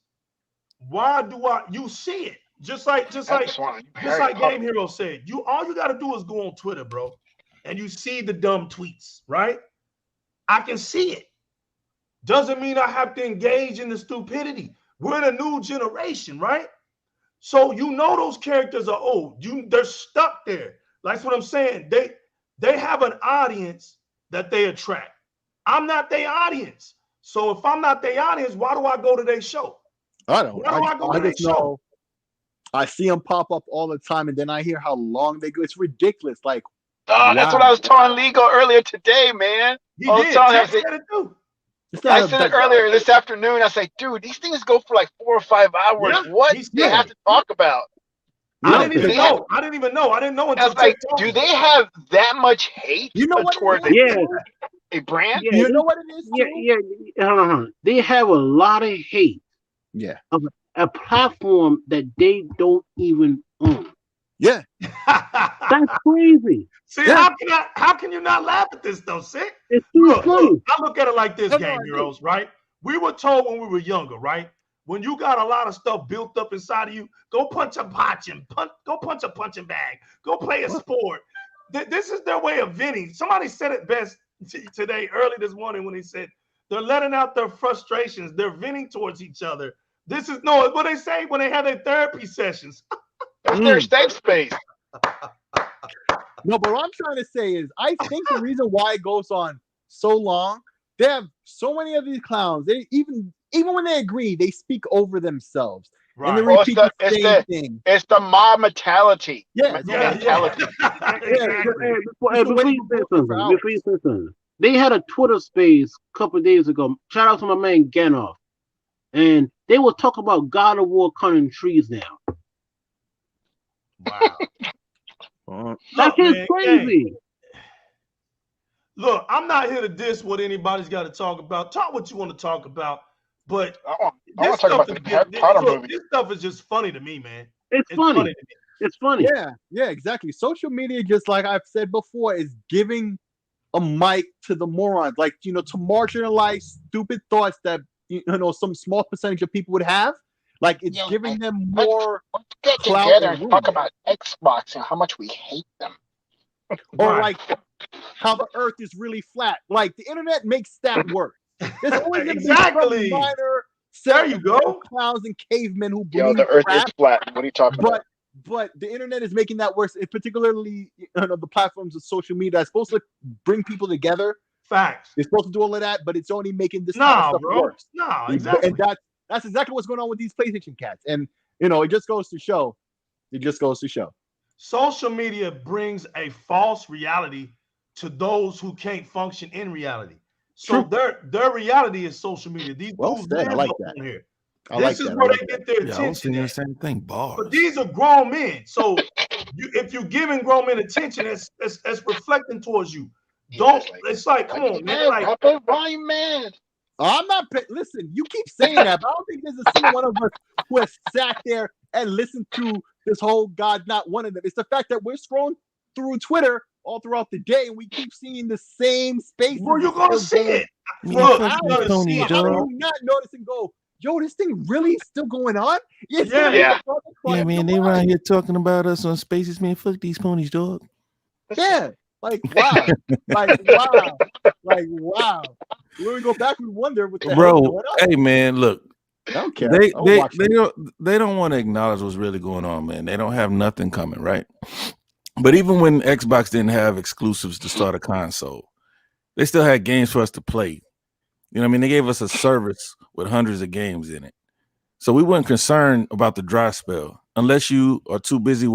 Why do you see it? Just like Game Hero said, all you gotta do is go on Twitter, bro, and you see the dumb tweets, right? I can see it. Doesn't mean I have to engage in the stupidity. We're in a new generation, right? So those characters are old. They're stuck there. That's what I'm saying. They have an audience that they attract. I'm not their audience. So if I'm not their audience, why do I go to their show? I don't. Why do I go to their show? I see them pop up all the time, and then I hear how long they go. It's ridiculous. Like, that's what I was telling Lego earlier today, man. I said it earlier this afternoon. I was like, dude, these things go for like 4 or 5 hours. What do they have to talk about? I didn't even know. I didn't know until I was like, do they have that much hate towards a brand? Yeah, you know what it is? They have a lot of hate. Yeah. Of a platform that they don't even own. Yeah. That's crazy. See, how can you not laugh at this though, Sick? It's too funny. I look at it like this, Game Heroes, right? We were told when we were younger, right? When you got a lot of stuff built up inside of you, go punch a punching bag, go play a sport. This is their way of venting. Somebody said it best today, early this morning, when he said they're letting out their frustrations. They're venting towards each other. This is what they say when they have their therapy sessions. It's their safe space. No, but what I'm trying to say is, I think the reason why it goes on so long, they have so many of these clowns. They even when they agree, they speak over themselves. Right. And they repeat the same thing. It's the mob mentality. Before you say something, they had a Twitter space a couple of days ago. Shout out to my man Ganoff. And they will talk about God of War cutting trees now. Wow. That's crazy. Look, I'm not here to diss what anybody's got to talk about. Talk what you want to talk about. But this stuff is just funny to me, man. It's funny. It's funny. Yeah, exactly. Social media, just like I've said before, is giving a mic to the morons, like, to marginalize stupid thoughts that some small percentage of people would have. Like, it's giving them more. Let's get together and talk about Xbox and how much we hate them. Or like how the Earth is really flat. Like, the internet makes that work. There's always exactly. minor there you go. Clowns and cavemen who believe the Earth is flat. What are you talking about? But the internet is making that worse. Particularly, the platforms of social media that's supposed to bring people together. Facts. It's supposed to do all of that, but it's only making this kind of stuff worse. No, exactly. And that's exactly what's going on with these PlayStation cats. And it just goes to show. Social media brings a false reality to those who can't function in reality. So their reality is social media. These dudes live I like that. Here. This is where they get their attention. I was thinking the same thing. Bars. But these are grown men. So if you're giving grown men attention, it's reflecting towards you. It's like, come on, man. Like, volume, man. I'm not. Listen, you keep saying that, but I don't think there's a single one of us who has sat there and listened to this whole God not one of them. It's the fact that we're scrolling through Twitter all throughout the day, and we keep seeing the same spaces. Where you gonna see it? Look, how do you not notice and go, yo, this thing really still going on? Yeah, man, they around here talking about us on Spaces, man. Fuck these ponies, dog. Yeah, like wow, like wow. When we go back, we wonder what the hell is going on. Hey, man, look. I don't care. They don't want to acknowledge what's really going on, man. They don't have nothing coming, right? But even when Xbox didn't have exclusives to start a console, they still had games for us to play. You know what I mean? They gave us a service with hundreds of games in it. So we weren't concerned about the dry spell unless you are too busy.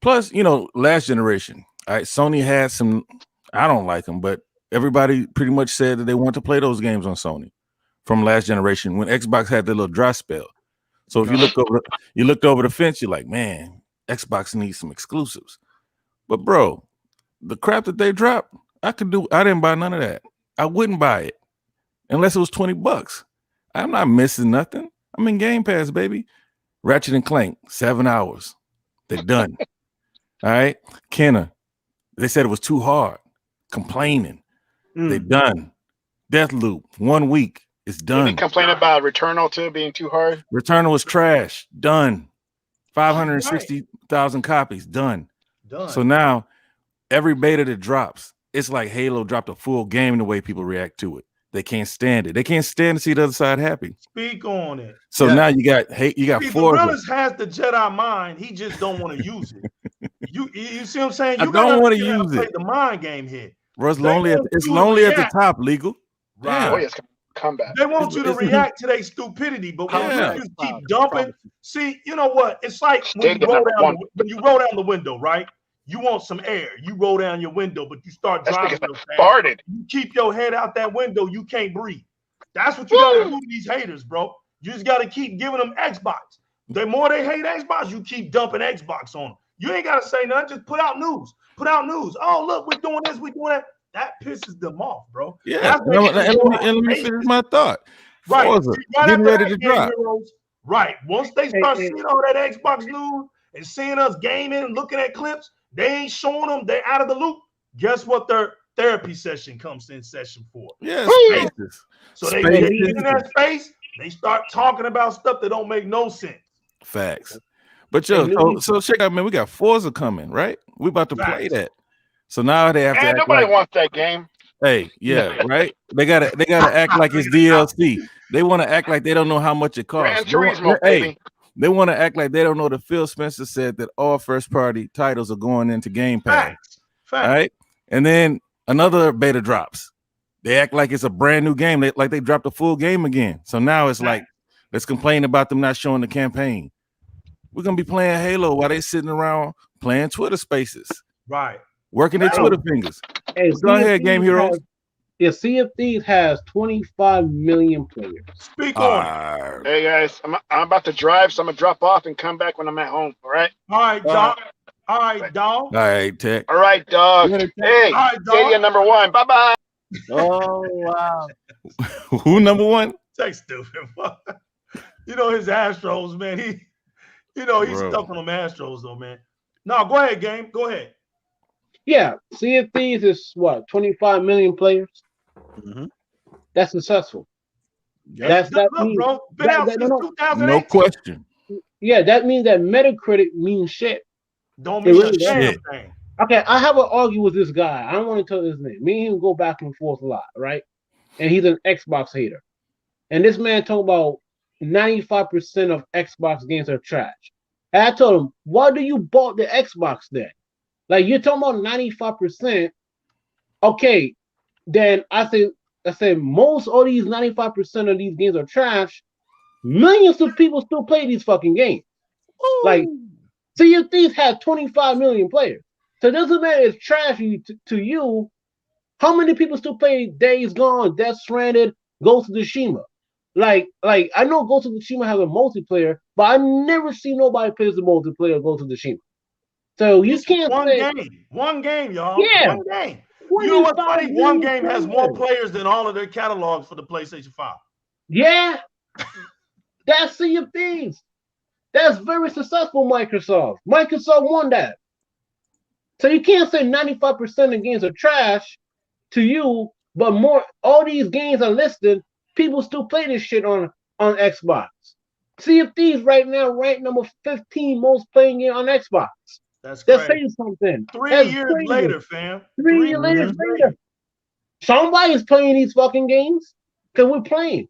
Plus, last generation, all right, Sony had some, I don't like them, but everybody pretty much said that they want to play those games on Sony from last generation when Xbox had their little dry spell. So if you looked over the fence, you're like, man, Xbox needs some exclusives. But bro, the crap that they dropped, I didn't buy none of that. I wouldn't buy it unless it was $20. I'm not missing nothing. I'm in Game Pass, baby. Ratchet and Clank, 7 hours. They're done. All right. Kenna, they said it was too hard. Complaining. They're done. Deathloop, 1 week. It's Did done. he complain about Returnal too being too hard? Returnal was trash. Done. 560,000 copies. Done. So now every beta that drops, it's like Halo dropped a full game the way people react to it. They can't stand it. They can't stand to see the other side happy. Speak on it. So now you got Forza. Realist has the Jedi mind. He just don't want to use it. You see what I'm saying? You don't want to use play it. the mind game here. Bro, it's lonely at the top, legal. Right. Oh, yes, comeback. They want you to react to their stupidity, but when you just keep dumping, see, you know what? It's like when you roll down the window, right? You want some air. You roll down your window, but you start driving real fast. Farted. You keep your head out that window, you can't breathe. That's what you got to do to these haters, bro. You just got to keep giving them Xbox. The more they hate Xbox, you keep dumping Xbox on them. You ain't got to say nothing. Just put out news. Put out news. Oh, look, we're doing this. We're doing that. That pisses them off, bro. Yeah. And let me finish my thought. Right. Forza, getting ready to drop. Heroes, right. Once they start seeing all that Xbox news and seeing us gaming and looking at clips, they ain't showing them. They're out of the loop. Guess what their therapy session comes in session for? Yeah. So they get in that space. They start talking about stuff that don't make no sense. Facts. But so check out, man. We got Forza coming, right? We about to play that. So now they have to. Nobody wants that game. Hey, yeah, right. They gotta act like it's DLC. They want to act like they don't know how much it costs. They want to act like they don't know that Phil Spencer said that all first-party titles are going into Game Pass. Facts. Right? And then another beta drops. They act like it's a brand new game. They dropped a full game again. So now it's like, let's complain about them not showing the campaign. We're gonna be playing Halo while they sitting around playing Twitter Spaces. Right. Working their Twitter fingers. Hey, go ahead, Game Heroes. Sea of Thieves has 25 million players. Speak on it. Hey guys, I'm about to drive, so I'm gonna drop off and come back when I'm at home. All right. All right, dog. All right, dog. All right, Tech. All right, dog. Hey, Stadia number 1. Bye bye. Oh wow. Who number 1? Tech stupid. You know his Astros, man. He's stuck on them Astros though, man. No, go ahead, Game. Go ahead. Yeah, Sea of Thieves is what, 25 million players? Mm-hmm. That's successful. Yep. No question. Yeah, that means that Metacritic means shit. Don't mean a damn thing. Okay, I have an argue with this guy. I don't want to tell his name. Me and him go back and forth a lot, right? And he's an Xbox hater. And this man talking about 95% of Xbox games are trash. And I told him, why do you bought the Xbox then? Like, you're talking about 95%. Okay, then I said most of these 95% of these games are trash. Millions of people still play these fucking games. Ooh. Like, Sea of Thieves had 25 million players. So it doesn't matter if it's trash to you. How many people still play Days Gone, Death Stranded, Ghost of Tsushima? Like I know Ghost of Tsushima has a multiplayer, but I never see nobody play the multiplayer of Ghost of Tsushima. So you can't one game, y'all. Yeah. One game. You know what's funny? One game has more players than all of their catalogs for the PlayStation 5. Yeah. That's Sea of Thieves. That's very successful, Microsoft. Microsoft won that. So you can't say 95% of games are trash to you, but all these games are listed. People still play this shit on Xbox. Sea of Thieves right now ranked number 15 most playing game on Xbox. That's saying something. 3 years later, fam. 3 years later. Somebody's playing these fucking games because we're playing.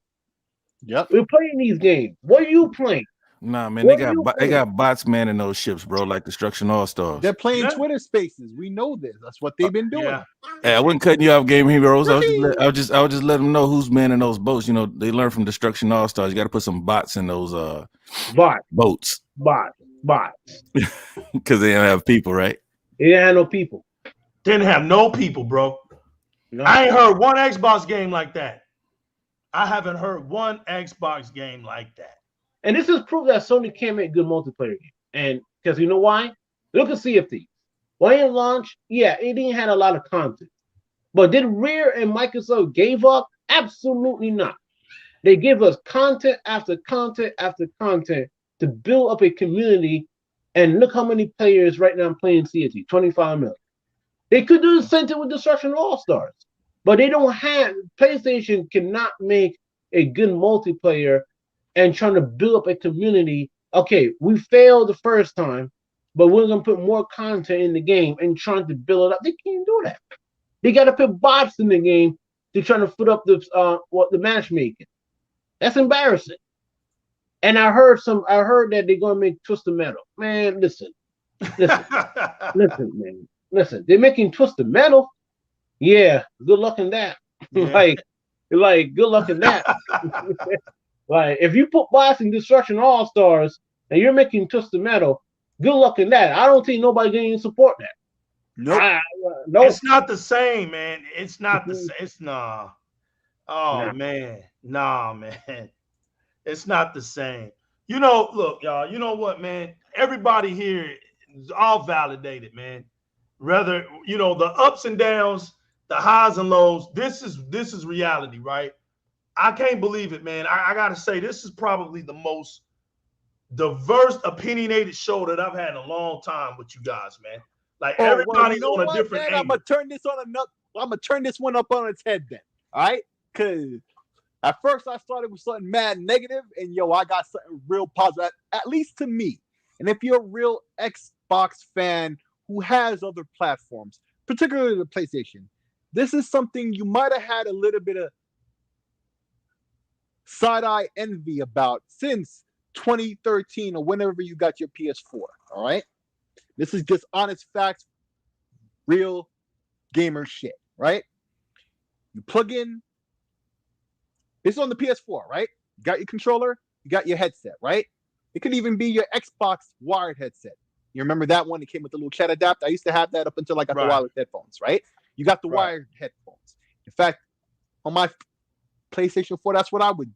Yep. We're playing these games. What are you playing? Nah, man, they got bots manning those ships, bro, like Destruction All-Stars. They're playing Twitter Spaces. We know this. That's what they've been doing. Yeah. Hey, I wasn't cutting you off, Game Heroes. I was just let them know who's manning those boats. You know, they learn from Destruction All-Stars. You got to put some bots in those boats. Bots. Because they didn't have people, right? They didn't have no people. Didn't have no people, bro. No. I ain't heard one Xbox game like that. I haven't heard one Xbox game like that. And this is proof that Sony can't make good multiplayer games. And because you know why? Look at Sea of Thieves. When it launched, it didn't have a lot of content. But did Rare and Microsoft gave up? Absolutely not. They give us content after content after content to build up a community. And look how many players right now playing Sea of Thieves, 25 million. They could do the same thing with Destruction All-Stars. But they don't have, PlayStation cannot make a good multiplayer and trying to build up a community. Okay, we failed the first time, but we're gonna put more content in the game and trying to build it up. They can't do that. They got to put bots in the game to try to put up the matchmaking. That's embarrassing. And I heard that they're gonna make Twisted Metal. Man, listen, man. Listen, they're making Twisted Metal. Yeah, good luck in that. Yeah. like good luck in that. Like if you put bots in Destruction All Stars and you're making Twisted Metal, good luck in that. I don't think nobody's going to support that. Nope. No, It's not the same, man. It's not the same. It's nah. Oh man, nah, man. It's not the same. You know, look, y'all. You know what, man? Everybody here is all validated, man. Rather, you know, the ups and downs, the highs and lows. This is reality, right? I can't believe it, man. I gotta say, this is probably the most diverse, opinionated show that I've had in a long time with you guys, man. Like everybody's on a different angle. I'm gonna turn this one up on its head then. All right, because at first I started with something mad negative, and I got something real positive, at least to me. And if you're a real Xbox fan who has other platforms, particularly the PlayStation, this is something you might have had a little bit of side-eye envy about since 2013 or whenever you got your PS4. All right, this is just honest facts, real gamer shit. Right? You plug in. This is on the PS4, right? You got your controller, you got your headset, right? It could even be your Xbox wired headset. You remember that one that came with the little chat adapter? I used to have that up until I got the wireless headphones, right? You got the wired headphones. In fact, on my PlayStation 4, that's what I would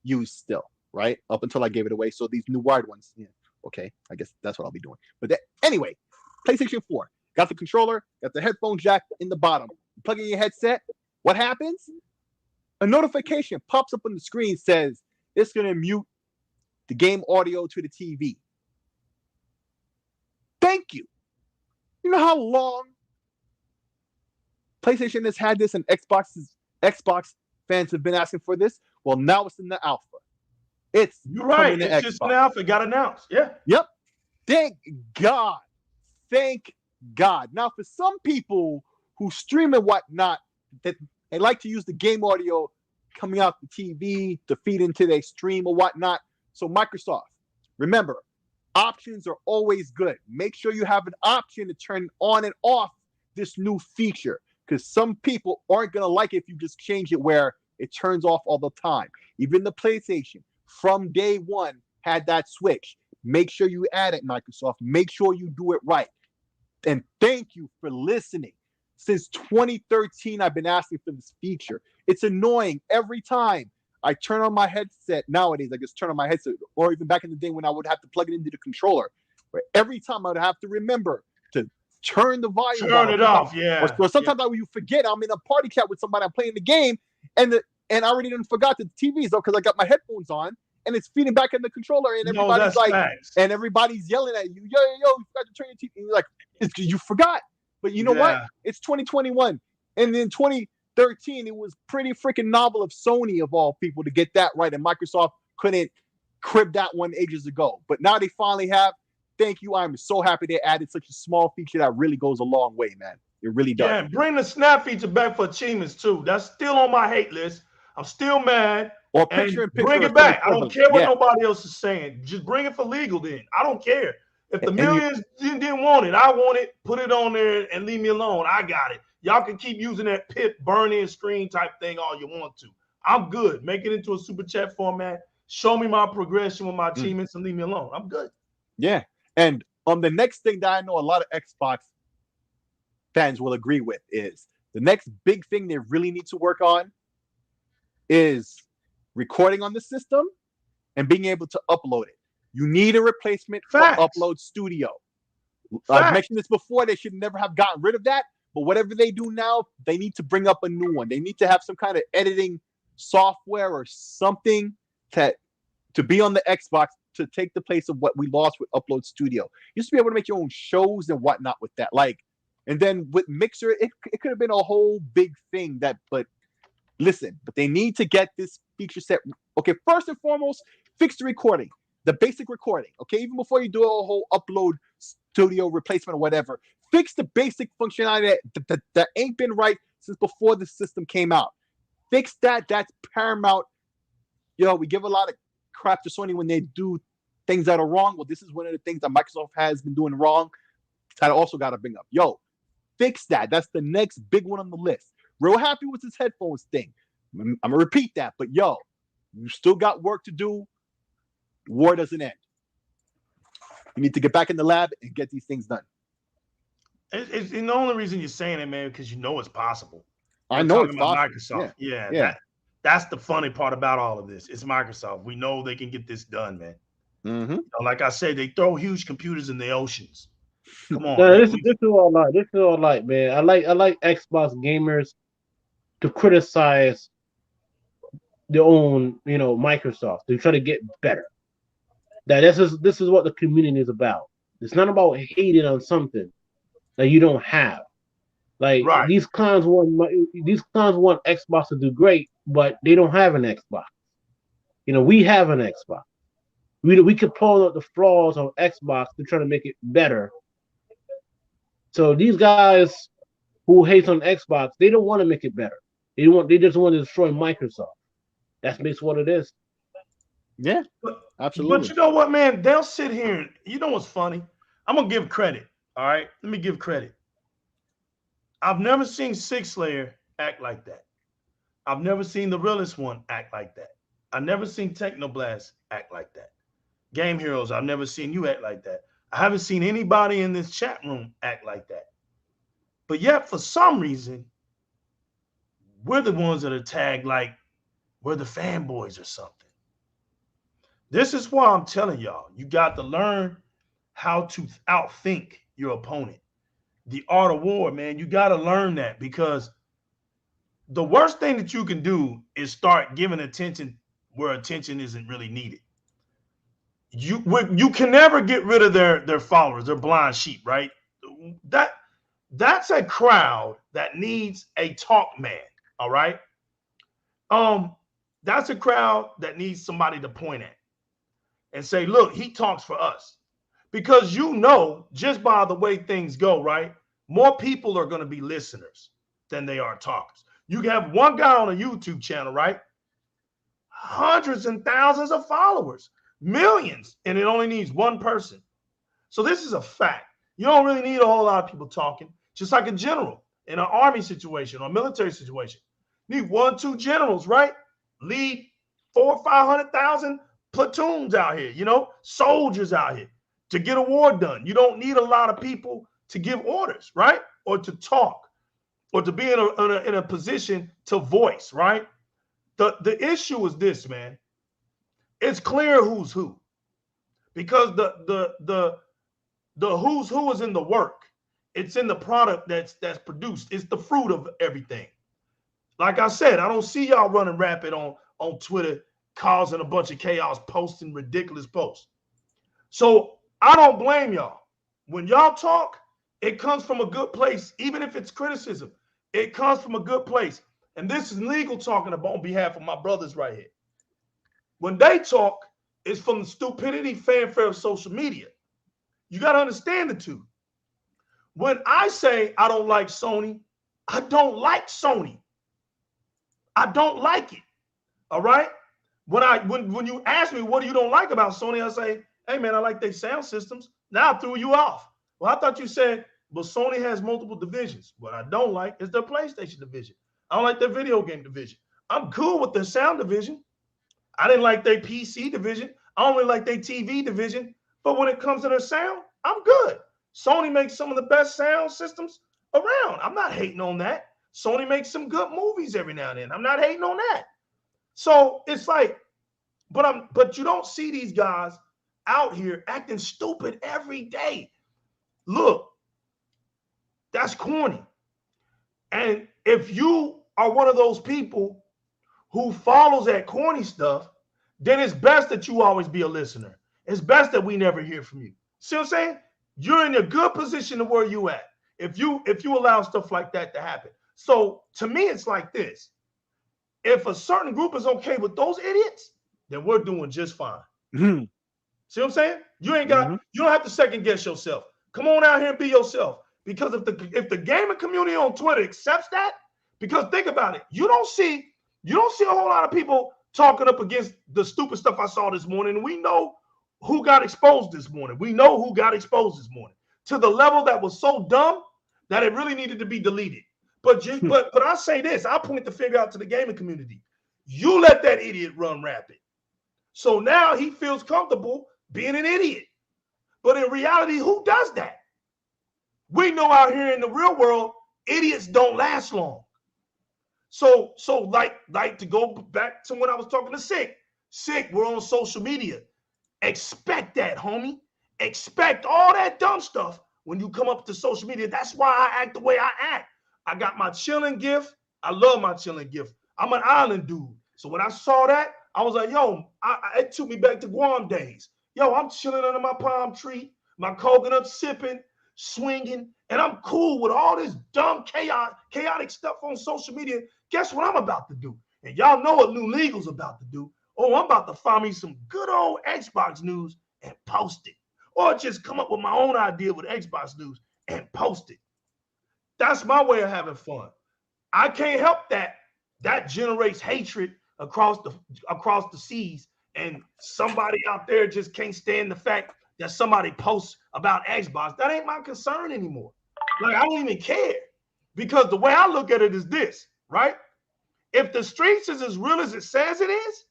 use still, right? Up until I gave it away. So these new wired ones, okay, I guess that's what I'll be doing. But anyway, PlayStation 4, got the controller, got the headphone jack in the bottom. You plug in your headset. What happens? A notification pops up on the screen, says it's going to mute the game audio to the TV. Thank you. You know how long PlayStation has had this and Xbox fans have been asking for this? Well, now it's in the alpha. You're right. It's just an alpha. It got announced. Yeah. Yep. Thank God. Thank God. Now, for some people who stream and whatnot, that they like to use the game audio coming out the TV to feed into their stream or whatnot. So Microsoft, remember, options are always good. Make sure you have an option to turn on and off this new feature, because some people aren't going to like it if you just change it where it turns off all the time. Even the PlayStation, from day one, had that switch. Make sure you add it, Microsoft. Make sure you do it right. And thank you for listening. Since 2013, I've been asking for this feature. It's annoying every time I turn on my headset. Nowadays, I just turn on my headset, or even back in the day when I would have to plug it into the controller, where every time I would have to remember to turn the volume down. Turn it off, yeah. Or sometimes you forget. I'm in a party chat with somebody, I'm playing the game, and I already didn't forgot the TV's though, because I got my headphones on, and it's feeding back in the controller, and everybody's and everybody's yelling at you, yo, you got to turn your TV. And you're like, you forgot. But you know what? It's 2021. And in 2013, it was pretty freaking novel of Sony, of all people, to get that right. And Microsoft couldn't crib that one ages ago. But now they finally have. Thank you. I'm so happy they added such a small feature that really goes a long way, man. It really does. Yeah, bring the snap feature back for achievements, too. That's still on my hate list. I'm still mad. Or picture-in-picture. Bring it back. I don't care what nobody else is saying. Just bring it for legal then. I don't care. If the millions didn't want it, I want it. Put it on there and leave me alone. I got it. Y'all can keep using that pit burn-in screen type thing all you want to. I'm good. Make it into a super chat format. Show me my progression with my achievements and leave me alone. I'm good. Yeah. And the next thing that I know a lot of Xbox fans will agree with is the next big thing they really need to work on is recording on the system and being able to upload it. You need a replacement for Upload Studio. I've mentioned this before. They should never have gotten rid of that. But whatever they do now, they need to bring up a new one. They need to have some kind of editing software or something to be on the Xbox to take the place of what we lost with Upload Studio. You used to be able to make your own shows and whatnot with that. And then with Mixer, it could have been a whole big thing but Listen, but they need to get this feature set. Okay, first and foremost, fix the recording, the basic recording. Okay, even before you do a whole upload studio replacement or whatever, fix the basic functionality that ain't been right since before the system came out. Fix that. That's paramount. We give a lot of crap to Sony when they do things that are wrong. Well, this is one of the things that Microsoft has been doing wrong. That I also got to bring up. Fix that. That's the next big one on the list. Real happy with this headphones thing. I'm gonna repeat that, but you still got work to do. War doesn't end. You need to get back in the lab and get these things done. It's the only reason you're saying it, man, because you know it's possible. I know it's possible. Microsoft. Yeah. That's the funny part about all of this. It's Microsoft. We know they can get this done, man. Mm-hmm. Like I say, they throw huge computers in the oceans. Come on. No, this is all right. This is all right, man. I like Xbox gamers to criticize their own, Microsoft. They try to get better. This is what the community is about. It's not about hating on something that you don't have. Like right. These clowns want Xbox to do great, but they don't have an Xbox. We have an Xbox. We could pull out the flaws of Xbox to try to make it better. So these guys who hate on Xbox, they don't want to make it better. They just want to destroy Microsoft. That's basically what it is. Yeah, absolutely. But you know what, man? They'll sit here and you know what's funny? I'm gonna give credit. All right, let me give credit. I've never seen Sixlayer act like that. I've never seen the realest one act like that. I've never seen Teknoblast act like that. Game Heroes, I've never seen you act like that. I haven't seen anybody in this chat room act like that. But yet, for some reason, we're the ones that are tagged like we're the fanboys or something. This is why I'm telling y'all, you got to learn how to outthink your opponent. The art of war, man, you got to learn that, because the worst thing that you can do is start giving attention where attention isn't really needed. You can never get rid of their followers, their blind sheep, right? That's a crowd that needs a talk man, all right? That's a crowd that needs somebody to point at and say, look, he talks for us. Because just by the way things go, right, more people are going to be listeners than they are talkers. You can have one guy on a YouTube channel, right? Hundreds and thousands of followers, millions, and it only needs one person. So this is a fact. You don't really need a whole lot of people talking, just like a general in an army situation or a military situation. You need 1-2 generals, right? Lead 400,000 or 500,000 platoons out here, soldiers out here to get a war done. You don't need a lot of people to give orders, right? Or to talk, or to be in a position to voice, right? The issue is this, man. It's clear who's who, because the who's who is in the work. It's in the product that's produced. It's the fruit of everything. Like I said, I don't see y'all running rapid on Twitter, causing a bunch of chaos, posting ridiculous posts. So I don't blame y'all. When y'all talk, it comes from a good place, even if it's criticism. It comes from a good place. And this is legal talking about on behalf of my brothers right here. When they talk, it's from the stupidity, fanfare of social media. You got to understand the two. When I say I don't like Sony, I don't like Sony. I don't like it. All right? When you ask me what do you don't like about Sony, I say, hey man, I like their sound systems. Now I threw you off. Well, I thought you said, well, Sony has multiple divisions. What I don't like is their PlayStation division. I don't like their video game division. I'm cool with their sound division. I didn't like their PC division. I only like their TV division. But when it comes to their sound, I'm good. Sony makes some of the best sound systems around. I'm not hating on that. Sony makes some good movies every now and then. I'm not hating on that. So it's like, but you don't see these guys out here acting stupid every day. Look, that's corny. And if you are one of those people who follows that corny stuff, then it's best that you always be a listener. It's best that we never hear from you. See what I'm saying? You're in a good position to where you at if you allow stuff like that to happen. So to me, it's like this. if a certain group is okay with those idiots, then we're doing just fine. Mm-hmm. See what I'm saying? You ain't got, you don't have to second guess yourself. Come on out here and be yourself. Because if the gaming community on Twitter accepts that, because think about it, you don't see a whole lot of people talking up against the stupid stuff I saw this morning. And we know who got exposed this morning. We know who got exposed this morning to the level that was so dumb that it really needed to be deleted. But I say this, I point the finger out to the gaming community. You let that idiot run rapid. So now he feels comfortable being an idiot. But in reality, who does that? We know out here in the real world, idiots don't last long. So like to go back to when I was talking to Sick, we're on social media. Expect that, homie. Expect all that dumb stuff when you come up to social media. That's why I act the way I act. I got my chilling gift. I love my chilling gift. I'm an island dude. So when I saw that, I was like, yo, it took me back to Guam days. Yo, I'm chilling under my palm tree, my coconut sipping, swinging, and I'm cool with all this dumb, chaotic stuff on social media. Guess what I'm about to do? And y'all know what New Legal's about to do. Oh, I'm about to find me some good old Xbox news and post it. Or just come up with my own idea with Xbox news and post it. That's my way of having fun. I can't help that. That generates hatred across the seas, and somebody out there just can't stand the fact that somebody posts about Xbox. That ain't my concern anymore. Like, I don't even care, because the way I look at it is this, right? If the streets is as real as it says it is,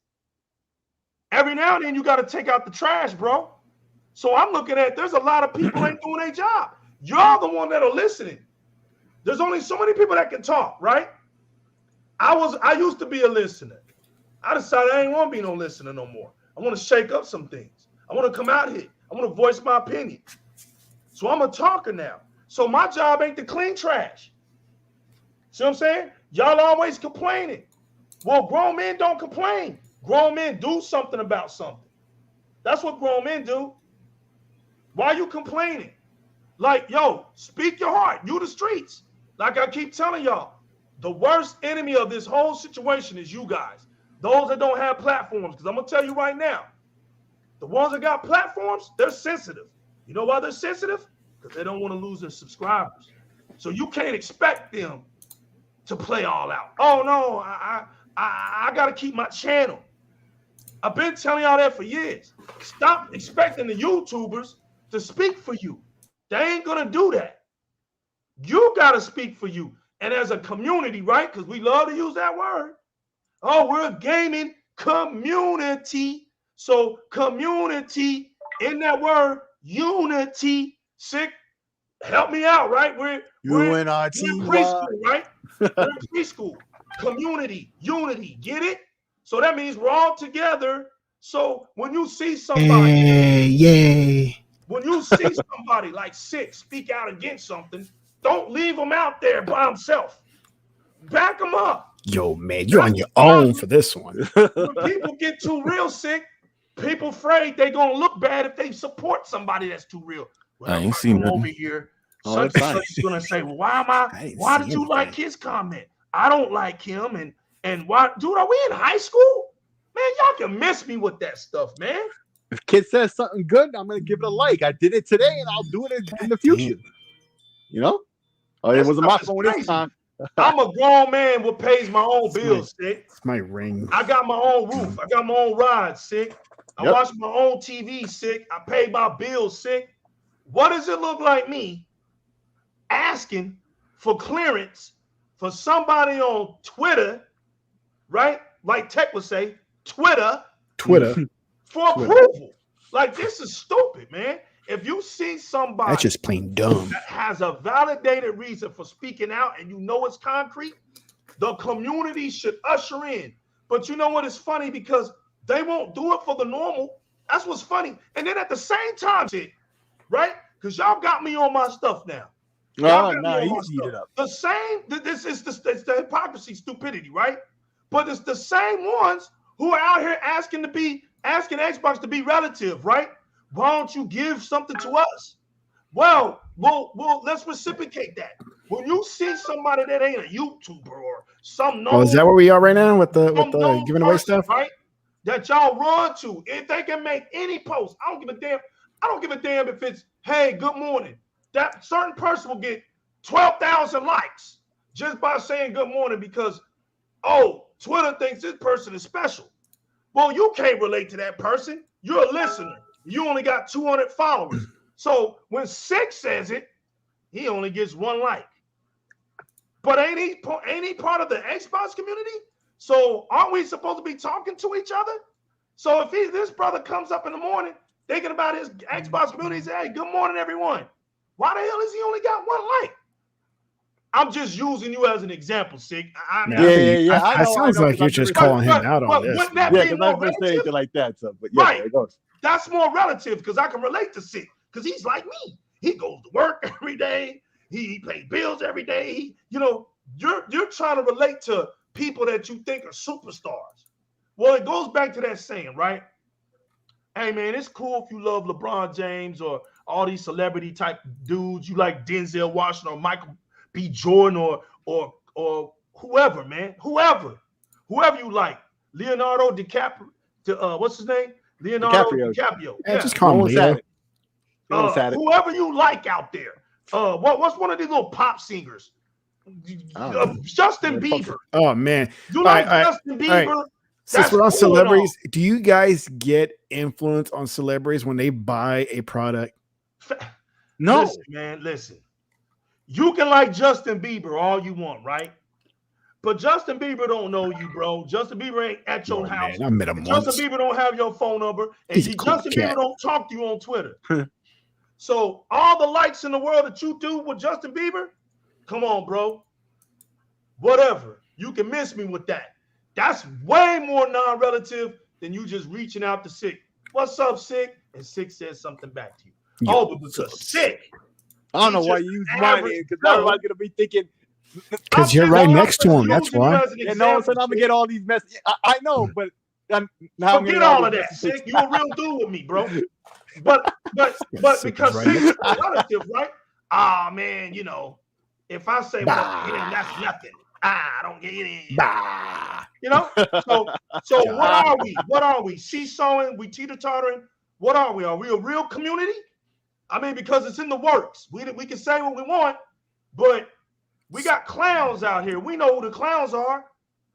every now and then you got to take out the trash, bro. So I'm looking at, there's a lot of people ain't doing their job. You're the one that are listening. There's only so many people that can talk, right? I used to be a listener. I decided I ain't want to be no listener no more. I want to shake up some things. I want to come out here. I want to voice my opinion. So I'm a talker now. So my job ain't to clean trash. See what I'm saying? Y'all always complaining. Well, grown men don't complain. Grown men do something about something. That's what grown men do. Why are you complaining? Like, yo, speak your heart. You the streets. Like I keep telling y'all, the worst enemy of this whole situation is you guys. Those that don't have platforms. Because I'm going to tell you right now, the ones that got platforms, they're sensitive. You know why they're sensitive? Because they don't want to lose their subscribers. So you can't expect them to play all out. Oh, no, I got to keep my channel. I've been telling y'all that for years. Stop expecting the YouTubers to speak for you. They ain't going to do that. You got to speak for you. And as a community, right? Because we love to use that word. Oh, we're a gaming community. So community, in that word, unity. Sick, help me out, right? We're in preschool, right? We're in preschool. Community, unity, get it? So that means we're all together. So when you see somebody, yay. When you see somebody like Sick speak out against something, don't leave him out there by himself. Back him up. Yo, man, you're on your own for this one. When people get too real, Sick, people afraid they're going to look bad if they support somebody that's too real. Well, I ain't seen over nothing. here. Such and such is going to say, well, why did you like his comment? I don't like him. And why, dude, are we in high school? Man, y'all can miss me with that stuff, man. If kid says something good, I'm going to give it a like. I did it today, and I'll do it in the future. You know? Oh, it wasn't my phone this time. I'm a grown man who pays my own bills, Sick. It's my ring. I got my own roof. I got my own ride, Sick. I watch my own TV, Sick. I pay my bills, Sick. What does it look like me asking for clearance for somebody on Twitter, right? Like Tech would say, Twitter. For approval. Like, this is stupid, man. If you see somebody that's just plain dumb that has a validated reason for speaking out and you know it's concrete, the community should usher in. But you know what is funny? Because they won't do it for the normal. That's what's funny. And then at the same time, right? Because y'all got me on my stuff now. He's heated up. The same, this is the hypocrisy, stupidity, right? But it's the same ones who are out here asking Xbox to be relative, right? Why don't you give something to us? Well, let's reciprocate that. When you see somebody that ain't a YouTuber or some Oh, is that where we are right now with the known giving away person, stuff? right? That y'all run to. If they can make any post, I don't give a damn. I don't give a damn if it's, hey, good morning. That certain person will get 12,000 likes just by saying good morning because, oh, Twitter thinks this person is special. Well, you can't relate to that person. You're a listener. You only got 200 followers. So when Six says it, he only gets 1 like. But ain't he part of the Xbox community? So aren't we supposed to be talking to each other? So if this brother comes up in the morning thinking about his Xbox community, he say, hey, good morning, everyone. Why the hell has he only got 1 like? I'm just using you as an example, Sig. Yeah. I know. Sounds like you're just calling him out on this. Wouldn't that be more relative? Like that, so, but yeah, right. There it goes. That's more relative because I can relate to Sig because he's like me. He goes to work every day. He pays bills every day. You're trying to relate to people that you think are superstars. Well, it goes back to that saying, right? Hey, man, it's cool if you love LeBron James or all these celebrity type dudes. You like Denzel Washington or Michael B. Jordan or whoever, man. Whoever you like. Leonardo DiCaprio. What's his name? Leonardo DiCaprio. Yeah, just call him Leo. Whoever you like out there. What's one of these little pop singers? Justin Bieber. Oh man, you like Justin Bieber? Since we're on celebrities, do you guys get influence on celebrities when they buy a product? No, listen. You can like Justin Bieber all you want, right? But Justin Bieber don't know you, bro. Justin Bieber ain't at your house. Man, I met him Justin once. Bieber don't have your phone number, and Justin Bieber don't talk to you on Twitter. So all the likes in the world that you do with Justin Bieber, come on, bro. Whatever. You can miss me with that. That's way more non-relative than you just reaching out to Sick. What's up, Sick? And Sick says something back to you. Yo, but because Sick. I don't know why you use my name because everybody's gonna be thinking. Because you're right next to him. That's why. And all of a sudden I'm gonna get all these messages. I know, but forget all of that, Sick. You a real dude with me, bro. But because Sick's relative, right? Ah, man, if I say that's nothing. I don't get it. So what are we? Seesawing, we teeter-tottering. What are we? Are we a real community? I mean, because it's in the works. We can say what we want, but we got clowns out here. We know who the clowns are,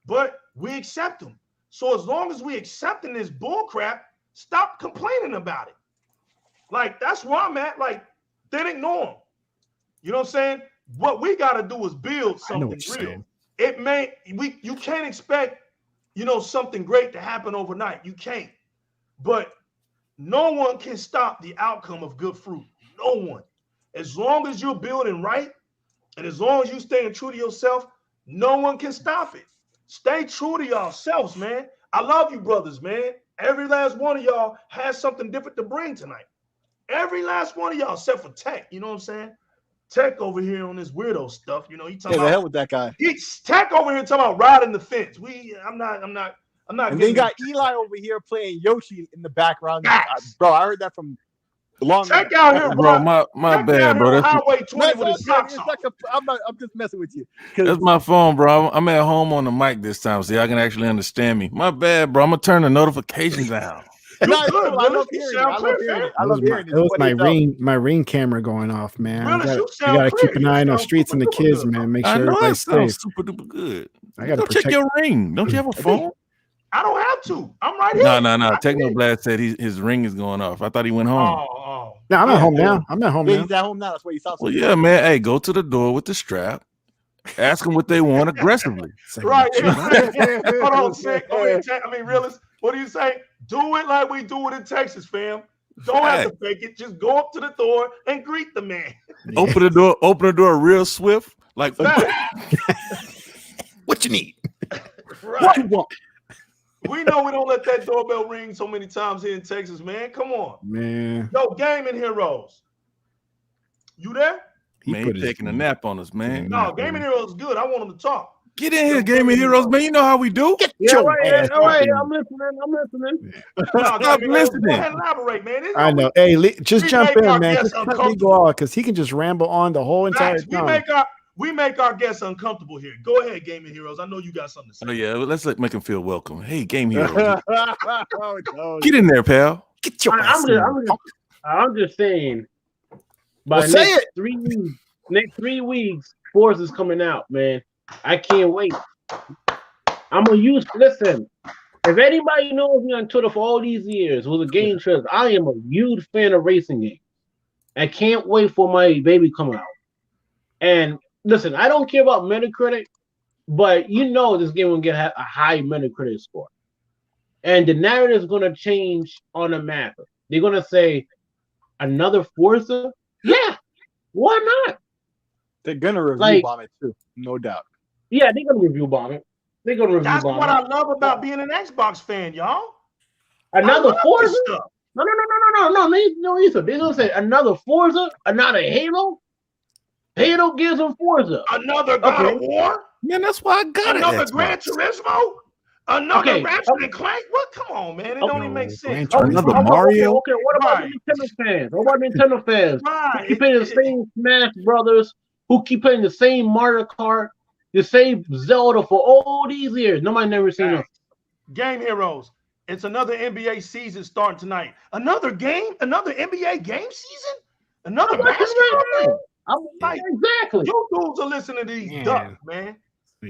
but we accept them. So as long as we accepting this bull crap, stop complaining about it. Like, that's where I'm at. Like, then ignore them. You know what I'm saying? What we got to do is build something real. You can't expect, something great to happen overnight. You can't. But no one can stop the outcome of good fruit. No one. As long as you're building right, and as long as you staying true to yourself, no one can stop it. Stay true to yourselves, man. I love you, brothers, man. Every last one of y'all has something different to bring tonight. Every last one of y'all, except for Tech. You know what I'm saying? Tech over here on this weirdo stuff. He talking about the hell with that guy. He's Tech over here talking about riding the fence. I'm not. And then you got Eli over here playing Yoshi in the background. Bro, I heard that from long. Tech out here, bro. My bad, bro. Highway 20 with his socks off. I'm just messing with you. That's my phone, bro. I'm at home on the mic this time, so y'all can actually understand me. My bad, bro. I'm gonna turn the notifications down. I love hearing it. It was my ring camera going off, man. You gotta keep an eye on the streets and the kids, man. Make sure everybody's safe. Super duper good. I gotta check your ring. Don't you have a phone? I don't have to. I'm right here. No. Teknoblast said his ring is going off. I thought he went home. No, I'm at home now. He's at home now. That's what he sounds like. Well, yeah, man. Hey, go to the door with the strap. Ask them what they want aggressively. Right. Hold on, Sick. Realist. What do you say? Do it like we do it in Texas, fam. Don't have to fake it. Just go up to the door and greet the man. Open the door real swift. Like what you need? Right. What you want? We know we don't let that doorbell ring so many times here in Texas, man. Come on. Man. Yo, Gaming Heroes. You there? He's taking a nap on us, man. No, Gaming Heroes is good. I want him to talk. Get in here, Gaming Heroes, man. You know how we do. I'm listening. Stop listening. Go ahead and elaborate, man. I know. Hey, just jump in, man. Just cut Legal off because he can just ramble on the whole entire time. we make our guests uncomfortable here. Go ahead, Gaming Heroes. I know you got something to say. Oh yeah, let's make them feel welcome. Hey, Game Hero, Oh, get in there, pal. Get your ass in. I'm just saying. By next 3 weeks, Force is coming out, man. I can't wait. I'm gonna listen. If anybody knows me on Twitter for all these years, who's a game trader, I am a huge fan of racing games. I can't wait for my baby come out. And listen, I don't care about Metacritic, but you know this game will get a high Metacritic score. And the narrative is going to change on the map. They're going to say, another Forza? Yeah, why not? They're going to review bomb it too, no doubt. Yeah, they're going to review bomb it. They're going to review That's bomb it. what I love about being an Xbox fan, y'all. Another Forza? No, Ethan. They're going to say another Forza, another Halo. Halo gives them Forza. Another God of War? Man, that's why I got another Gran Turismo? Another Ratchet and Clank? What? Come on, man. It don't even make sense. Another Mario? Okay, what about Nintendo fans? What about Nintendo fans? Who keep playing the same Smash Brothers, who keep playing the same Mario Kart, the same Zelda for all these years. Nobody never seen them. Game Heroes. It's another NBA season starting tonight. Another game? Another NBA game season? Another basketball game? Exactly. You dudes are listening to these ducks, man.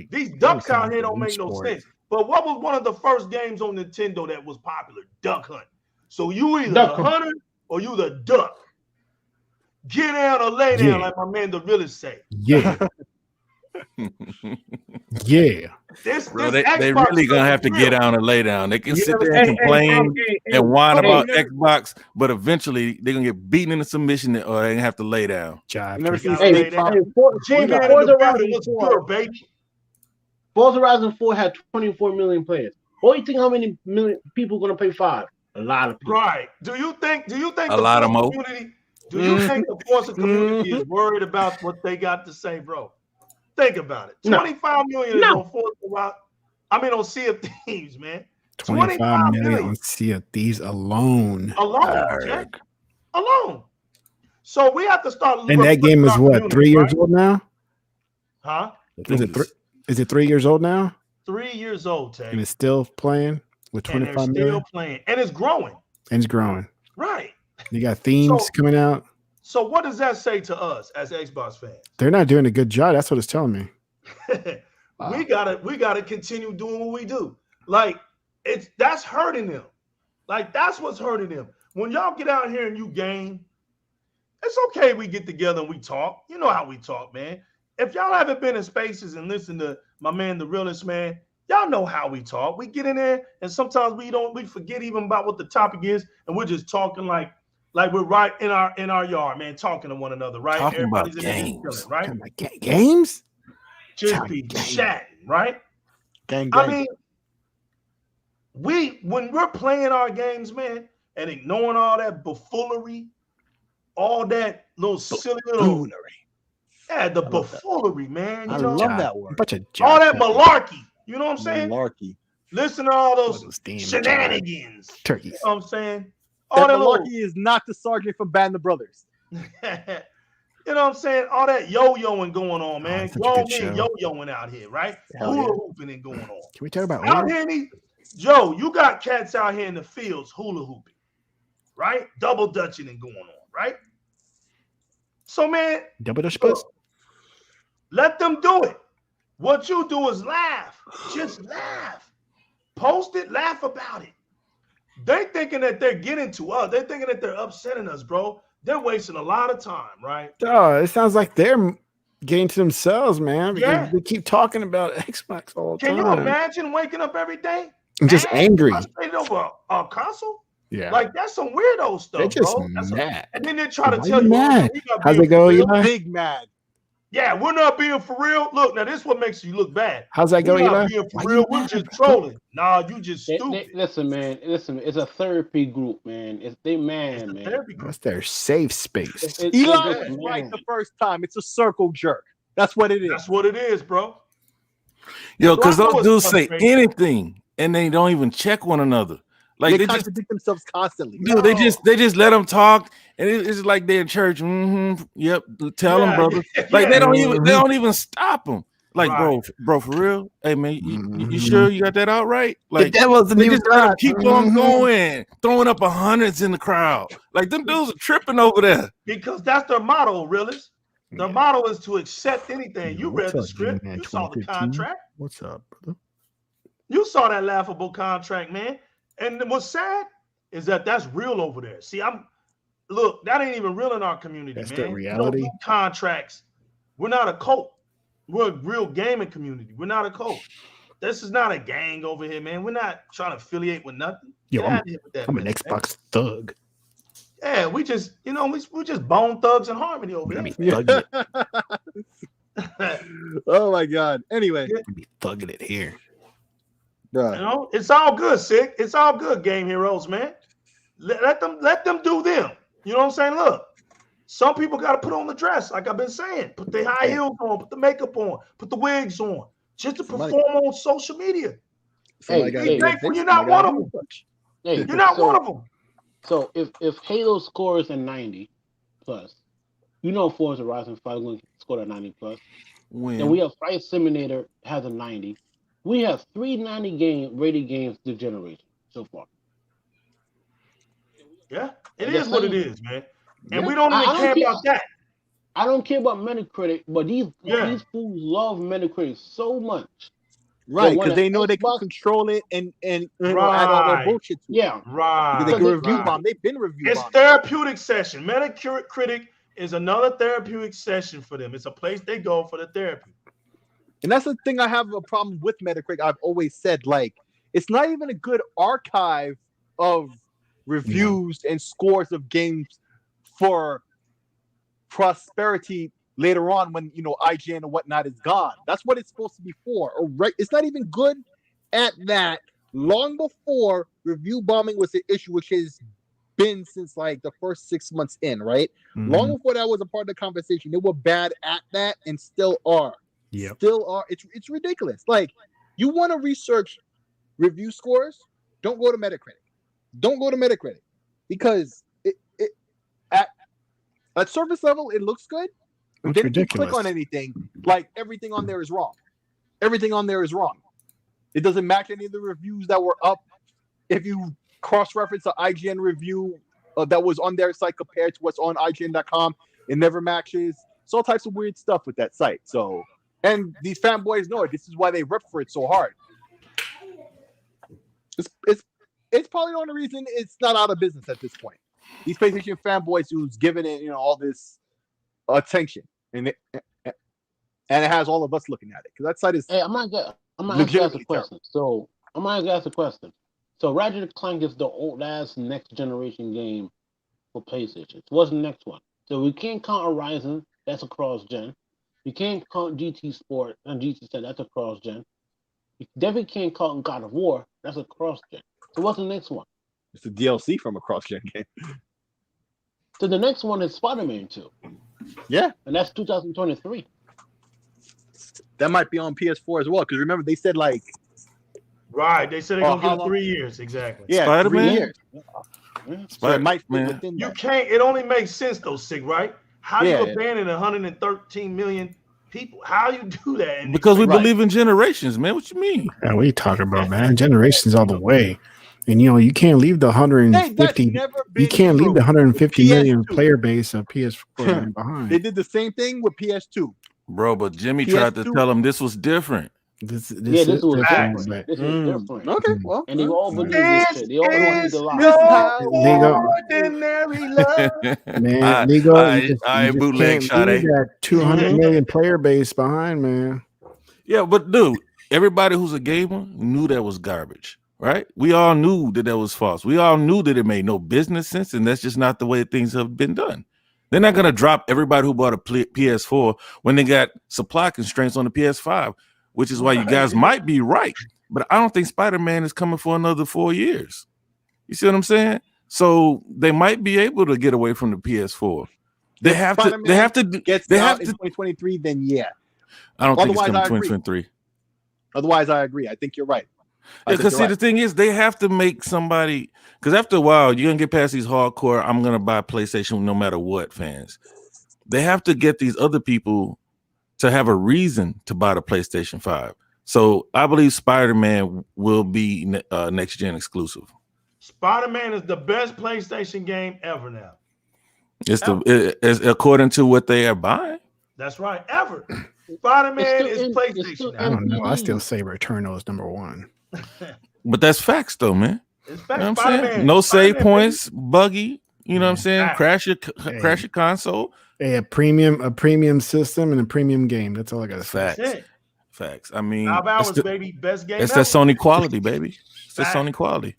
These ducks out here don't make no sense. But what was one of the first games on Nintendo that was popular? Duck Hunt. So you either the hunter or you the duck. Get down or lay down, like my man the realist say. Yeah. Yeah. They really gonna have to get down and lay down. They can sit there and complain and whine about Xbox, but eventually they're gonna get beaten into submission or they have to lay down. Forza Horizon 4 had 24 million players. What do you think? How many million people are gonna pay $5? A lot of people. Right. Do you think a lot of more? Do you think the Forza community is worried about what they got to say, bro? Think about it. 25 million is on Forza Horizon. I mean, on Sea of Thieves, man. 25 million on Sea of Thieves alone. Alone. So we have to start. And that game is what, 3 years old now? Huh? Is it 3 years old now? 3 years old, Tay. And it's still playing with 25 million? Still playing. And it's growing. Right. You got themes coming out. So what does that say to us as Xbox fans? They're not doing a good job. That's what it's telling me. Wow. We gotta continue doing what we do. Like that's hurting them. Like that's what's hurting them. When y'all get out here and you game, it's okay. We get together and we talk. You know how we talk, man. If y'all haven't been in spaces and listened to my man, the realest man, y'all know how we talk. We get in there and sometimes we forget even about what the topic is, and we're just talking like we're right in our yard, man, talking to one another, right? Talking Everybody's about in games, right? Games? Just be chatting, right? Gang. I mean, when we're playing our games, man, and ignoring all that buffoonery, all that little silly little the buffoonery, man. I love that word. All that malarkey. You know what I'm saying? Malarkey. Listen to all those shenanigans. Turkeys. You know what I'm saying? All that malarkey is not the sergeant from Band of Brothers. You know what I'm saying? All that yo-yoing going on, man. Grown men yo-yoing out here, right? Hula hooping and going on. Can we talk about out here? Joe, you got cats out here in the fields hula hooping, right? Double dutching and going on, right? So, man, double dutch bus. Let them do it. What you do is laugh. Just laugh. Post it, laugh about it. They thinking that they're getting to us. They're thinking that they're upsetting us, bro. They're wasting a lot of time, right? Oh, it sounds like they're getting to themselves, man. Because they keep talking about Xbox all the time. Can you imagine waking up every day? I'm just angry. Frustrated over a console? Yeah. Like, that's some weirdo stuff, they're just bro. mad. And then they try to tell you, mad? How's it go, Eli? Big mad. Yeah, we're not being for real. Look, now this is what makes you look bad. How's that go, Eli? We're not being for real. We're just trolling. Nah, you just stupid. Listen, man. Listen, it's a therapy group, man. They man. What's their safe space? Eli was right the first time. It's a circle jerk. That's what it is. That's what it is, bro. Yo, because those dudes say anything and they don't even check one another. Like they contradict themselves constantly. Dude, they just let them talk and it's like they're in church. Yep, tell them, brother. Like they don't even stop them. Like, bro, for real? Hey, man, you sure you got that out right? Like, that wasn't even just keep on going, throwing up hundreds in the crowd. Like, them dudes are tripping over there. Because that's their motto, realist. Their motto is to accept anything. You read the script. You saw the contract. What's up, brother? You saw that laughable contract, man. And what's sad is that that's real over there. See, look, that ain't even real in our community, that's man. The reality. We don't do contracts. We're not a cult. We're a real gaming community. We're not a cult. This is not a gang over here, man. We're not trying to affiliate with nothing. Yo, I'm an Xbox thug. Yeah, we just, we just bone thugs in harmony over here. Oh my God. Anyway, be thugging it here. Bro. It's all good, Sick. It's all good, game heroes, man. Let them do them. You know what I'm saying? Look, some people got to put on the dress, like I've been saying. Put the high heels on, put the makeup on, put the wigs on, just to perform on social media. You're not one of them. You're not one of them. So if Halo scores a 90 plus, Forza Horizon 5 is going to score a 90 plus. Then we have Flight Simulator has a 90. We have 3 90 rated games this generation so far. Yeah, it is what it is, man. And we don't even care about that. I don't care about Metacritic, but these fools love Metacritic so much. Right, because they know they can control it and add all their bullshit to it. Yeah, right. Because they can review bomb. They've been review It's therapeutic session. Metacritic is another therapeutic session for them. It's a place they go for the therapy. And that's the thing I have a problem with Metacritic. I've always said, like, it's not even a good archive of reviews and scores of games for prosperity later on when, IGN and whatnot is gone. That's what it's supposed to be for. Or it's not even good at that long before review bombing was an issue, which has been since like the first 6 months in, right? Mm-hmm. Long before that was a part of the conversation. They were bad at that and still are. Yeah, still are. It's ridiculous. Like, you want to research review scores? Don't go to Metacritic. Don't go to Metacritic because it at surface level it looks good. But then if you click on anything, like everything on there is wrong. Everything on there is wrong. It doesn't match any of the reviews that were up. If you cross-reference the IGN review that was on their site compared to what's on IGN.com, it never matches. It's all types of weird stuff with that site. So, and these fanboys know it. This is why they rip for it so hard. It's probably the only reason it's not out of business at this point. These PlayStation fanboys who's giving it, all this attention, and it has all of us looking at it because that site is. Hey, I'm gonna ask you a question. So I'm gonna ask a question. So Ratchet & Clank is the last next generation game for PlayStation. What's the next one? So we can't count Horizon. That's a cross gen. You can't count GT Sport and GT 10. That's a cross gen. You definitely can't count God of War. That's a cross gen. So what's the next one? It's a DLC from a cross gen game. So the next one is Spider-Man 2. Yeah. And that's 2023. That might be on PS4 as well. Because remember, they said like. Right. They said they're going to give it 3 years. Exactly. Yeah. Spider-Man? 3 years. So it might fit within that. You can't. It only makes sense, though, Sig, right? How do you abandon 113 million people? How you do that? Because we believe in generations, man. What you mean? Yeah, what are you talking about, man? Generations all the way. And you can't leave the 150. You can't leave the 150 million player base of PS4 behind. They did the same thing with PS2, bro. But Jimmy tried to tell them this was different. This was different. This was different. Okay, well, and they all believe this shit. They all believe the lie. Ordinary love. Man, Lego, I bootleg shot that 200 million player base behind, man. Yeah, but dude, everybody who's a gamer knew that was garbage. Right? We all knew that was false. We all knew that it made no business sense, and that's just not the way things have been done. They're not going to drop everybody who bought a PS4 when they got supply constraints on the PS5, which is why you guys might be right. But I don't think Spider-Man is coming for another 4 years. You see what I'm saying? So they might be able to get away from the PS4. They have to. They have to. They have to. 2023. Then yeah. I don't think it's coming 2023. Otherwise, I agree. I think you're right. Yeah, because see, the thing is, they have to make somebody. Because after a while, you're gonna get past these hardcore. I'm gonna buy PlayStation no matter what fans. They have to get these other people to have a reason to buy the PlayStation 5. So I believe Spider-Man will be next gen exclusive. Spider-Man is the best PlayStation game ever now. It's according to what they are buying. That's right, ever. Spider-Man is PlayStation. I don't know. I still say Returnal is number one. But that's facts, though, man. It's facts. You know what I'm saying? No save points, buggy. You know what I'm saying? Facts. Crash your console. Hey, a premium system and a premium game. That's all I got to say. Facts. Facts. I mean, 5 hours, baby. Best game. It's that Sony quality, baby. It's that Sony quality.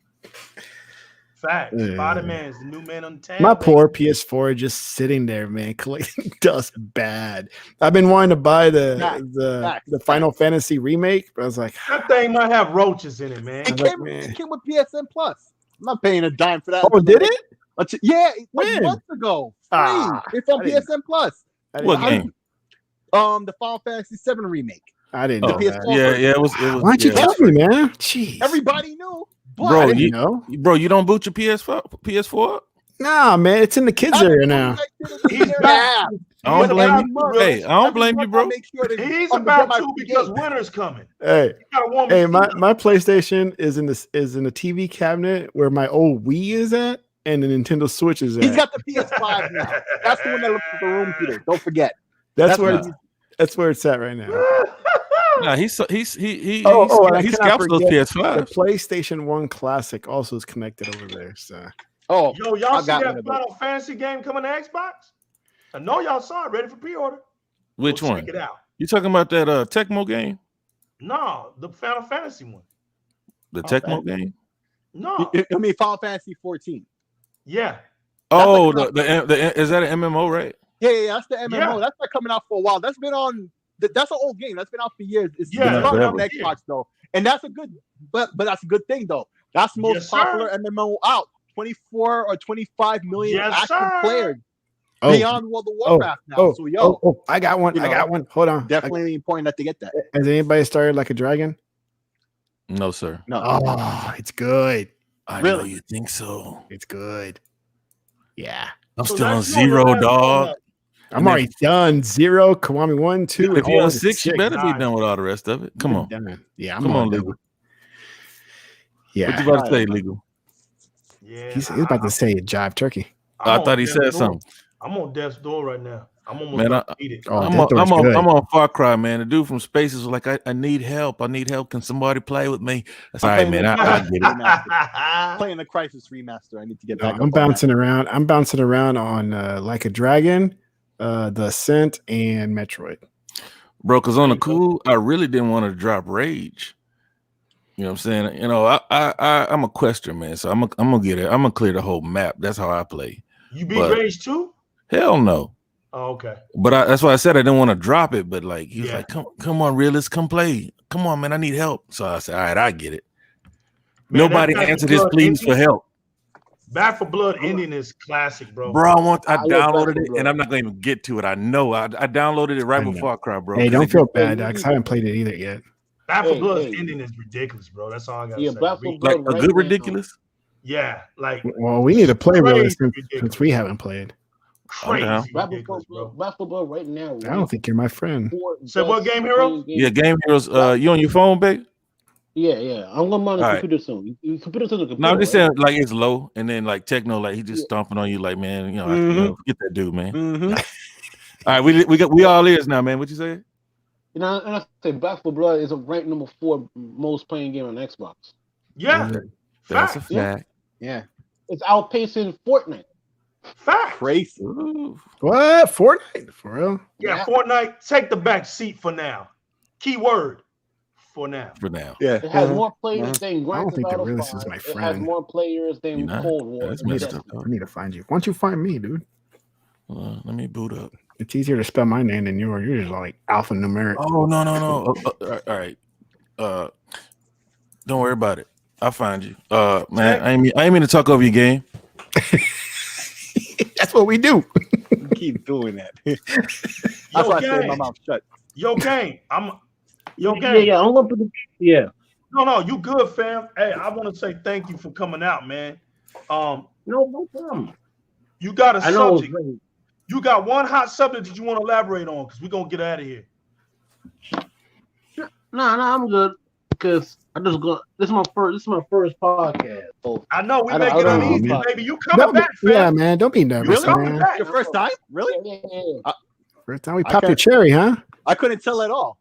Facts. Spider-Man is the new man on the town. My poor PS4 just sitting there, man, collecting dust bad. I've been wanting to buy the Final Fantasy remake, but I was like, that thing might have roaches in it, man. It came with PSN Plus. I'm not paying a dime for that. Oh, did it? Yeah, like months ago. It's on PSN Plus. What game? The Final Fantasy 7 remake. I didn't know. Yeah, it was. Why don't you tell me, man? Jeez. Everybody knew. Bro, you don't boot your PS4? Nah, man, it's in the kids area now. He's back. I don't blame you. Hey, I don't blame you, bro. He's about to because winter's coming. Hey, my PlayStation is in the TV cabinet where my old Wii is at, and the Nintendo Switch is at. He's got the PS5 now. That's the one that looks at the room, Peter. Don't forget. That's where it's at right now. Nah, he scalps those PS5. The PlayStation 1 Classic also is connected over there. So, yo, y'all see that Final Fantasy game coming to Xbox? I know y'all saw it, ready for pre-order. Which one? Check it out. You talking about that Tecmo game? No, the Final Fantasy one. The Tecmo game? No, I mean Final Fantasy 14. Yeah. Oh, the is that an MMO, right? Yeah, that's the MMO. Yeah. That's not coming out for a while. That's been on. That's an old game. That's been out for years. It's been on Xbox though, and that's a good. But that's a good thing though. That's the most popular MMO out. 24 or 25 million active players beyond World of Warcraft now. So I got one. I got one. Hold on. Definitely important not to get that. Has anybody started Like a Dragon? No, sir. No. Oh, it's good. I know you think so. It's good. Yeah. I'm still on 0, dog. I'm already done. 0, Kiwami 1, 2. If you're on 6, you better be done with all the rest of it. Come on. Yeah, come on, Legal. Yeah. What you about to say, Legal? Yeah. He's about to say Jive Turkey. I thought he said something. I'm on death's door right now. I'm almost I'm on Far Cry, man. The dude from Space is like, I need help. I need help. Can somebody play with me? That's all right, man. I get it. Playing the Crisis remaster. I need to get back. I'm bouncing around. I'm bouncing around on Like a Dragon, The Ascent, and Metroid. Bro, because on the cool, I really didn't want to drop Rage. You know what I'm saying? You know, I'm a quester, man. So I'm gonna get it. I'm gonna clear the whole map. That's how I play. You beat Rage too? Hell no. Oh, okay. But that's why I said I didn't want to drop it. But like he was like, come on, realist, come play. Come on, man, I need help. So I said, all right, I get it. Man, nobody answered his pleas for help. Back for Blood Indian is classic, bro. Bro, I downloaded it, and I'm not going to even get to it. I know I downloaded it right before I cried, bro. Hey, don't feel bad, because I haven't played it either yet. Back for Blood Indian is ridiculous, bro. That's all I got to say. Like a good ridiculous? Yeah, like. Well, we need to play with it since we haven't played. Crazy. Back for Blood right now. I don't think you're my friend. So what, Game Heroes? Yeah, Game Heroes. You on your phone, babe? Yeah. I'm gonna monitor the computer soon. You computer to the computer. No, I'm just saying, like it's low, and then like Techno, like he just stomping on you, like man, you know, get that dude, man. All right, we all ears now, man. What you say? You know, and I say Back for Blood is a ranked number 4 most playing game on Xbox. Yeah, that's a fact. Yeah, it's outpacing Fortnite. Fact. Crazy. What? Fortnite? For real? Yeah, Fortnite. Take the back seat for now. Keyword. For now. Yeah. It has more players than Grand I don't think Theft the Auto realist 5. is my friend. It has more players than Cold War. That's messed up. I need to find you. Why don't you find me, dude? Let me boot up. It's easier to spell my name than yours. You're just like alphanumeric. Oh no. All right. Don't worry about it. I'll find you. Man, I ain't mean to talk over your game. That's what we do. Keep doing that. That's why I say my mouth shut. Yo, Game. Yeah, I'm gonna put No, you good, fam. Hey, I want to say thank you for coming out, man. No problem. You got a subject. Know. You got one hot subject that you want to elaborate on because we're gonna get out of here. No, I'm good. Because I just got this is my first podcast. So I know we make it uneasy, baby. You coming back, fam? Yeah, man. Don't be nervous, man. Your first time? Really? Yeah. First time we popped your cherry, huh? I couldn't tell at all.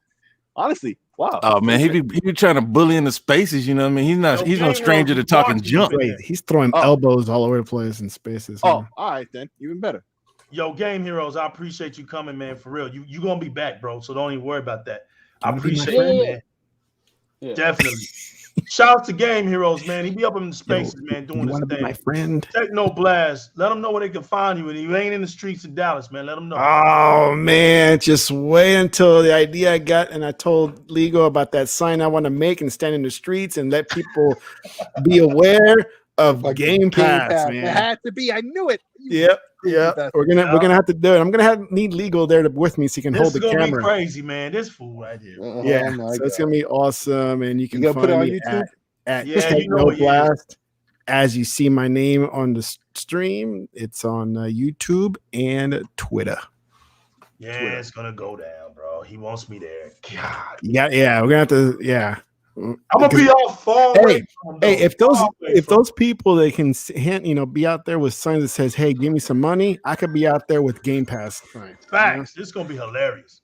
Honestly. Wow. Oh man, he be trying to bully in the spaces, you know what I mean? He's no stranger to talking junk. He's throwing elbows all over the place in spaces. Oh, all right then. Even better. Yo, Game Heroes, I appreciate you coming, man. For real. You gonna be back, bro. So don't even worry about that. I appreciate it, man. Yeah. Definitely. Shout out to Game Heroes, man. He be up in the spaces, man, doing his thing. My friend. Teknoblast. Let them know where they can find you. And you ain't in the streets of Dallas, man. Let them know. Oh man, just wait until the idea I got and I told Lego about that sign I want to make and stand in the streets and let people be aware of Game Pass, man. It had to be. I knew it. Yep. We're gonna have to do it. I'm gonna need Legal there with me so he can hold the camera. This is gonna be crazy, man. This fool right here. So it's gonna be awesome, and you can find put it on me YouTube at Teknoblast. As you see my name on the stream, it's on YouTube and Twitter. Yeah, it's gonna go down, bro. He wants me there. God. Yeah. We're gonna have to. I'm gonna be all far away. Hey, if those people they can be out there with signs that says, "Hey, give me some money," I could be out there with Game Pass. Facts. This is gonna be hilarious.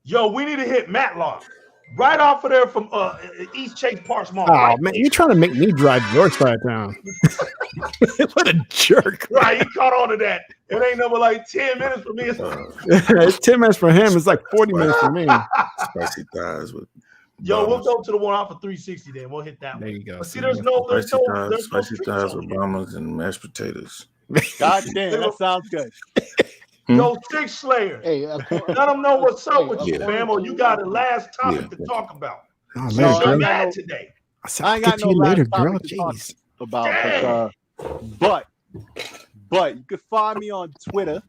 Yo, we need to hit Matlock right off of there from East Chase Parks Mall. Oh man, you're trying to make me drive your side down. What a jerk! Right, he caught on to that. It ain't number like 10 minutes for me. It's 10 minutes for him. It's like 40 minutes for me. Spicy thighs with. Yo, we'll go to the one off of 360 then. We'll hit that one. There you go. But see, there's no spicy thighs with bombers and mashed potatoes. God damn, that sounds good. Yo, Six Slayer. Hey, let them know what's up with you, fam, or you got a last topic to talk about. Oh, man, mad today. I ain't got no last topic to talk about, but you can find me on Twitter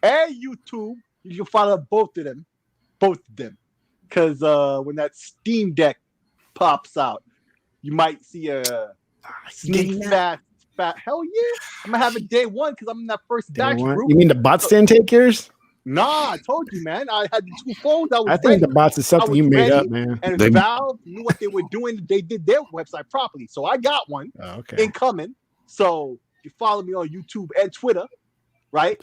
and YouTube. You can follow both of them. Because when that Steam Deck pops out, you might see a sneak fat. Hell yeah! I'm gonna have it day one because I'm in that first batch group. You mean the bots didn't take yours? Nah, I told you, man. I had the 2 phones. I think the bots is something you made up, man. And Valve knew what they were doing. They did their website properly, so I got one incoming. So you follow me on YouTube and Twitter, right?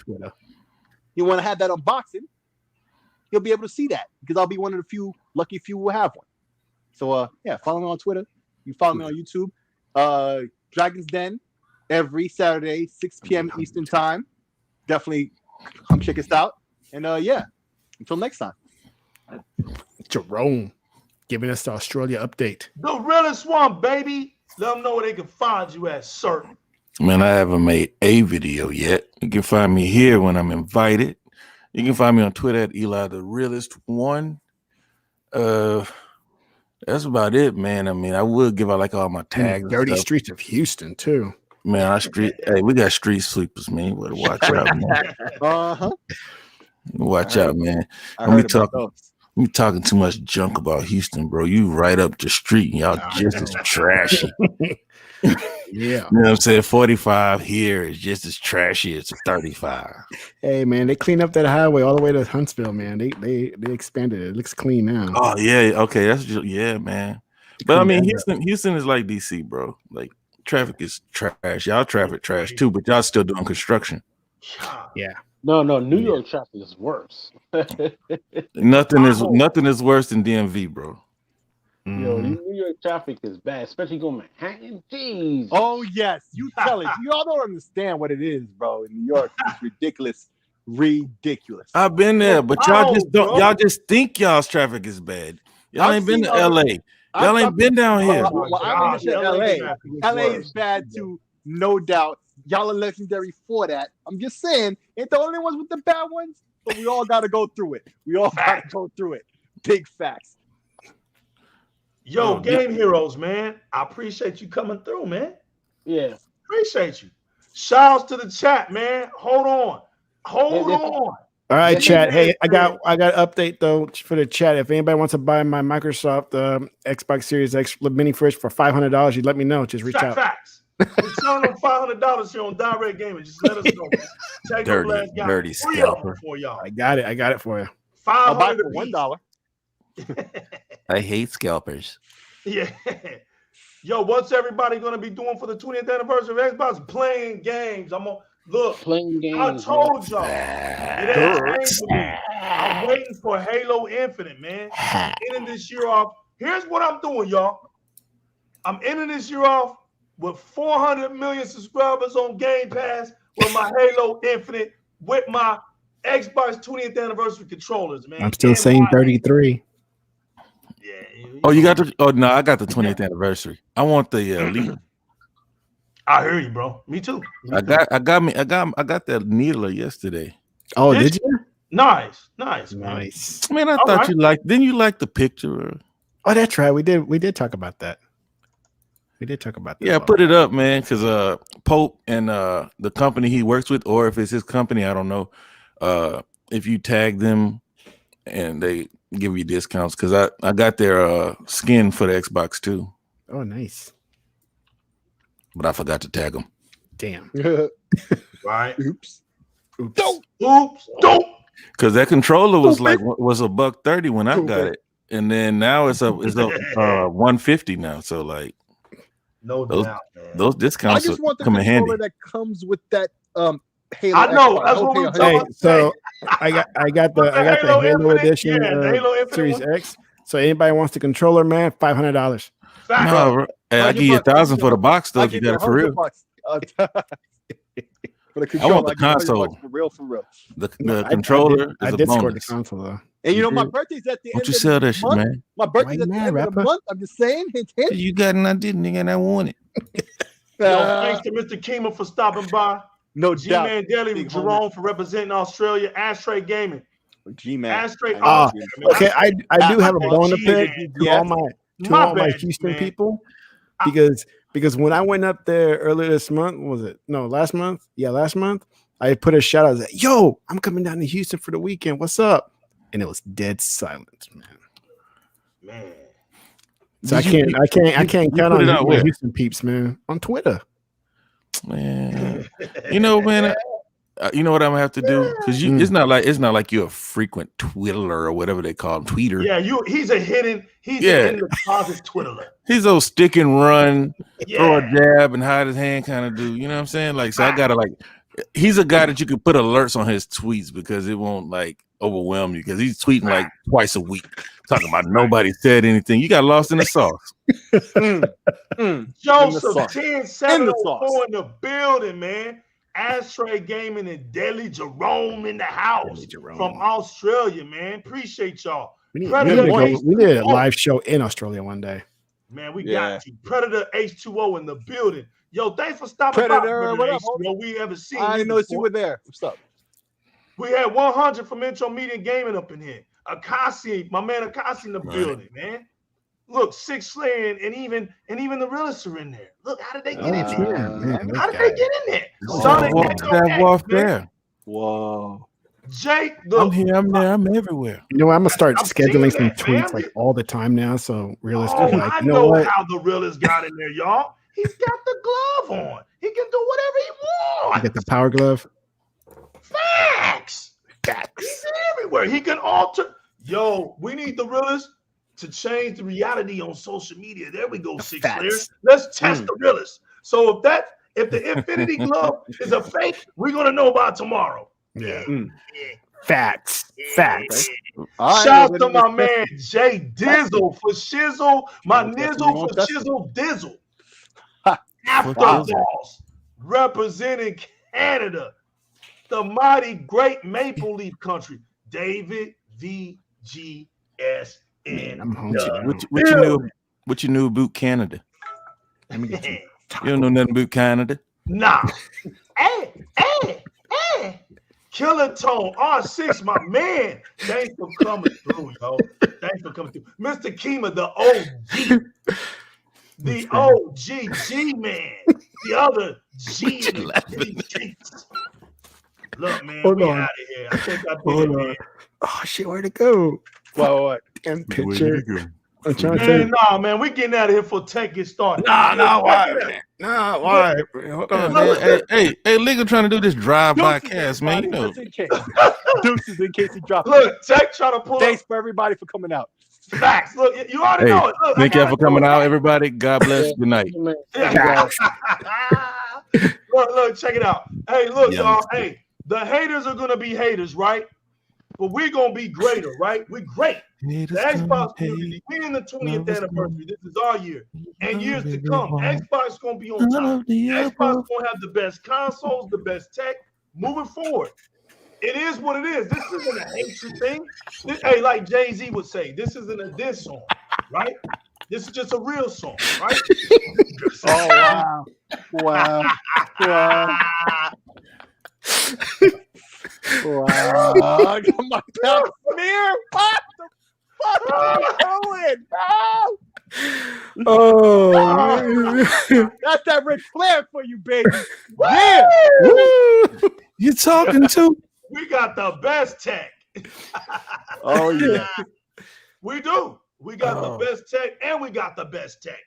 You want to have that unboxing? You'll be able to see that because I'll be one of the few lucky few who will have one. So follow me on Twitter. You follow me on YouTube. Dragon's Den every Saturday, 6 p.m. Eastern time. Definitely come check us out. And until next time. Jerome giving us the Australia update. The realest one, baby. Let them know where they can find you at, sir. Man, I haven't made a video yet. You can find me here when I'm invited. You can find me on Twitter at Eli the Realist One. That's about it, man. I mean, I would give out like all my tags. Dirty streets of Houston too. Man, we got street sleepers, man. You better watch out, man. Watch out, man. I'm talking too much junk about Houston, bro. You right up the street and y'all just as trashy. Yeah. You know what I'm saying? 45 here is just as trashy as 35. Hey man, they cleaned up that highway all the way to Huntsville, man. They expanded it. It looks clean now. Oh yeah, okay. Man. But I mean Houston is like DC, bro. Like traffic is trash. Y'all traffic trash too, but y'all still doing construction. Yeah. No, New York traffic is worse. Nothing is worse than DMV, bro. Yo, New York traffic is bad, especially going Manhattan. Jeez. Oh yes, you tell it. Y'all don't understand what it is, bro. In New York, it's ridiculous. I've been there, but y'all just don't. Y'all just think y'all's traffic is bad. Y'all ain't been to LA. Y'all ain't been down here. I've been to LA. LA is bad too, no doubt. Y'all are legendary for that. I'm just saying, ain't the only ones with the bad ones, but we all got to go through it. Big facts. Yo, Game Heroes, man. I appreciate you coming through, man. Yeah. Appreciate you. Shouts to the chat, man. Hold on. All right, chat. Hey, I got an update though for the chat. If anybody wants to buy my Microsoft Xbox Series X mini fridge for $500, you let me know. Just reach out. Facts. We're selling them $500 here on Di-RRec Gaming. Just let us know. Teknoblast got dirty 3 of scalper. them for y'all. I got it for you. I'll buy it for $500 $1. I hate scalpers. Yeah. Yo, what's everybody going to be doing for the 20th anniversary of Xbox? Playing games. Playing games. I told y'all. It ain't changed for me. I'm waiting for Halo Infinite, man. Ending this year off. Here's what I'm doing, y'all. I'm ending this year off with 400 million subscribers on Game Pass with my Halo Infinite, with my Xbox 20th anniversary controllers, man. I'm still saying 33. Yeah. Oh, you got the? Oh no, I got the 20th anniversary. I want the elite. I hear you, bro. Me too. I got that Needler yesterday. Oh, did you? Nice, man. Nice. Man, I thought you liked. Didn't you like the picture? Oh, that's right. We did talk about that. We did talk about that. Yeah, put it up, man, because Pope and the company he works with, or if it's his company, I don't know. If you tag them and they give you discounts, because I got their skin for the Xbox too. Oh, nice. But I forgot to tag them. Damn. Right. Oops. Dope. Because that controller was $130 when I got it, and then now it's up $150 now. So like, no doubt, man. Those discounts I just want the come in handy. controller that comes with that Halo. I know. Xbox. That's what we're Hey, talking so I got the Halo Infinite, edition the Halo Infinite Series one. X. So anybody wants the controller, man, $500. No, bro. Hey, I give you $1,000 for the box though. If you got it for real. For the I want the controller, I give you $100 console. for real. The controller I is a did score the bonus. console though. And you know, my birthday's at the end Don't you of sell the that shit, month. man? My birthday's Why at the not, end of rapper? the month. I'm just saying. Hint, hint. You got it and I didn't, nigga, and I want it. Yo, thanks to Mr. Kima for stopping by. No doubt. G-Man Daily, Big Jerome for representing Australia. Ashtray Gaming. G-Man. Ashtray. Okay, I do have a bone to pick to all my bad, Houston man. people because when I went up there earlier this month, last month? Yeah, last month. I put a shout out that, yo, I'm coming down to Houston for the weekend. What's up? And it was dead silent, man. So I can't count on my Houston peeps, man, on Twitter. Man, you know, man, you know what I'm gonna have to do, because it's not like you're a frequent twiddler or whatever they call him, tweeter. Yeah, he's a in the closet twiddler. He's those stick and run, throw a jab and hide his hand kind of dude. You know what I'm saying? Like, so I gotta he's a guy that you could put alerts on his tweets because it won't like overwhelm you, because he's tweeting like twice a week talking about nobody said anything. You got lost in the sauce. Joseph 10704 in the building, man. Ashtray Gaming and Daily Jerome in the house from Australia, man. Appreciate y'all. We need a live show in Australia one day. Man, we got you. Predator H2O in the building. Yo, thanks for stopping Predator, by. what up, H2O. We haven't seen you. I didn't know you were there. What's up? We had 100 from Intro Media Gaming up in here. Akasi, my man Akasi in the building, man. Look, Six Slaying and even the realists are in there. Look, how did they get in there? How did they get in there? Sonic there. Whoa. Jake, look, I'm here, I'm there, I'm everywhere. You know, I'm gonna start scheduling some tweets like all the time now. So realistic, I know how the realist got in there, y'all. He's got the glove on. He can do whatever he wants. Get the power glove. Facts. He's everywhere. He can alter. Yo, we need the realist to change the reality on social media. There we go, Six Slayers. Let's test the realist. So if the Infinity Glove is a fake, we're gonna know about tomorrow. Yeah. Facts. Facts. Shout out to my man Jay Dizzle for Shizzle, my Nizzle for Shizzle Dizzle. Afterballs representing Canada, the mighty great Maple Leaf country. David VGSN. I'm hungry. What you knew about Canada? Let me get you. You don't know nothing about Canada. Nah. Hey. Killer Tone R6, my man. Thanks for coming through, yo. Thanks for coming through. Mr. Kima, the OG. The OG G-Man. The other G in the streets. Look, man, Hold we on. out of here. I think I did Hold it, on. man. Oh shit, where'd it go? What? Damn Where did picture. it go? I'm trying to Man, say. nah, man, we getting out of here before tech gets started. Nah, why? Check it out. Nah, why? Hold Yeah, on. man. Hey, Legal trying to do this drive-by Deuces, cast, man. You everybody, know. just in case. Deuces in case he dropped it. Look, tech trying to pull Thanks up for everybody for coming out. facts. Look, you already Hey, know it. Look, thank I y'all gotta for coming do it. out, everybody. God bless. Good night. Look, check it out. Hey, look, Yeah, y'all. Hey, the haters are gonna be haters, right? But we're gonna be greater, right? We're great. The Xbox community, we in the 20th anniversary. This is our year. And years to come, Xbox gonna be on top. Xbox gonna have the best consoles, the best tech moving forward. It is what it is. This isn't a hatred thing. Hey, like Jay-Z would say, this isn't a diss song, right? This is just a real song, right? Oh wow. Wow. Wow. Come on, Pat Smear. What the fuck are you doing? No. Oh, That's that Ric Flair for you, baby. Yeah. woo! You talking to? We got the best tech. Oh yeah. We do. We got the best tech and we got the best tech.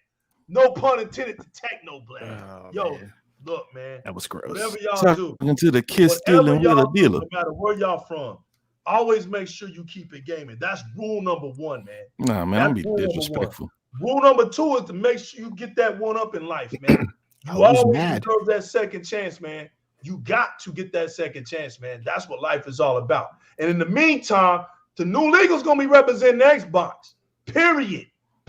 No pun intended to Teknoblast. Yo, man. look, man. That was gross. Whatever y'all do, Into the kiss whatever stealing y'all wheeler do, dealer. no matter where y'all from, always make sure you keep it gaming. That's rule number one, man. Nah, man, I'm That's be rule number disrespectful. Rule number two is to make sure you get that one up in life, man. You I was always mad. deserve that second chance, man. You got to get that second chance, man. That's what life is all about. And in the meantime, the new legal's gonna be representing the Xbox. Period.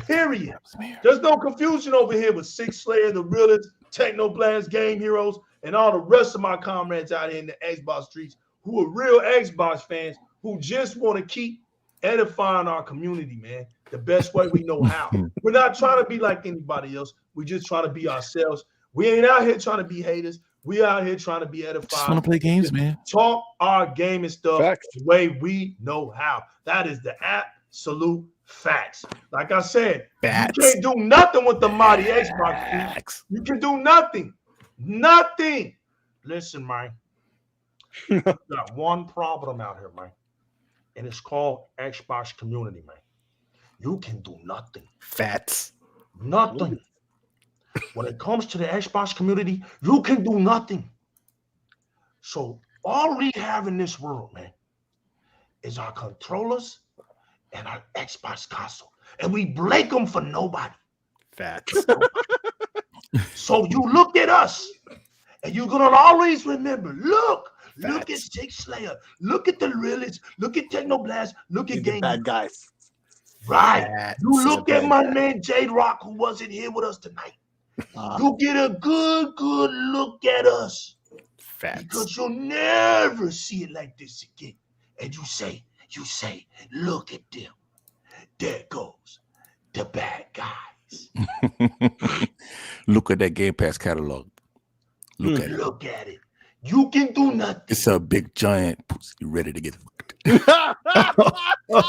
There's no confusion over here with Six Slayer, the realest, Teknoblast, Game Heroes, and all the rest of my comrades out here in the Xbox streets who are real Xbox fans who just want to keep edifying our community, man, the best way we know how. We're not trying to be like anybody else. We're just trying to be ourselves. We ain't out here trying to be haters. We out here trying to be edified. Just want to play games, man. Talk our gaming stuff Facts. the way we know how. That is the absolute facts. Like I said, you can't do nothing with the mighty Xbox. You can do nothing. Nothing. Listen, man. We got one problem out here, man. And it's called Xbox community, man. You can do nothing. Fats. Nothing. When it comes to the Xbox community, you can do nothing. So all we have in this world, man, is our controllers and our Xbox console. And we break them for nobody. Fats. So you look at us, and you're going to always remember, look at Six Slayer. Look at the realist. Look at Teknoblast. Look at Game. Bad guys. Right. You look at my man JyzalGamingTV who wasn't here with us tonight. You get a good look at us. Fats. Because you'll never see it like this again. And you say, look at them. There goes the bad guys. Look at that Game Pass catalog. Look at it. Look at it. You can do nothing. It's a big giant pussy ready to get fucked.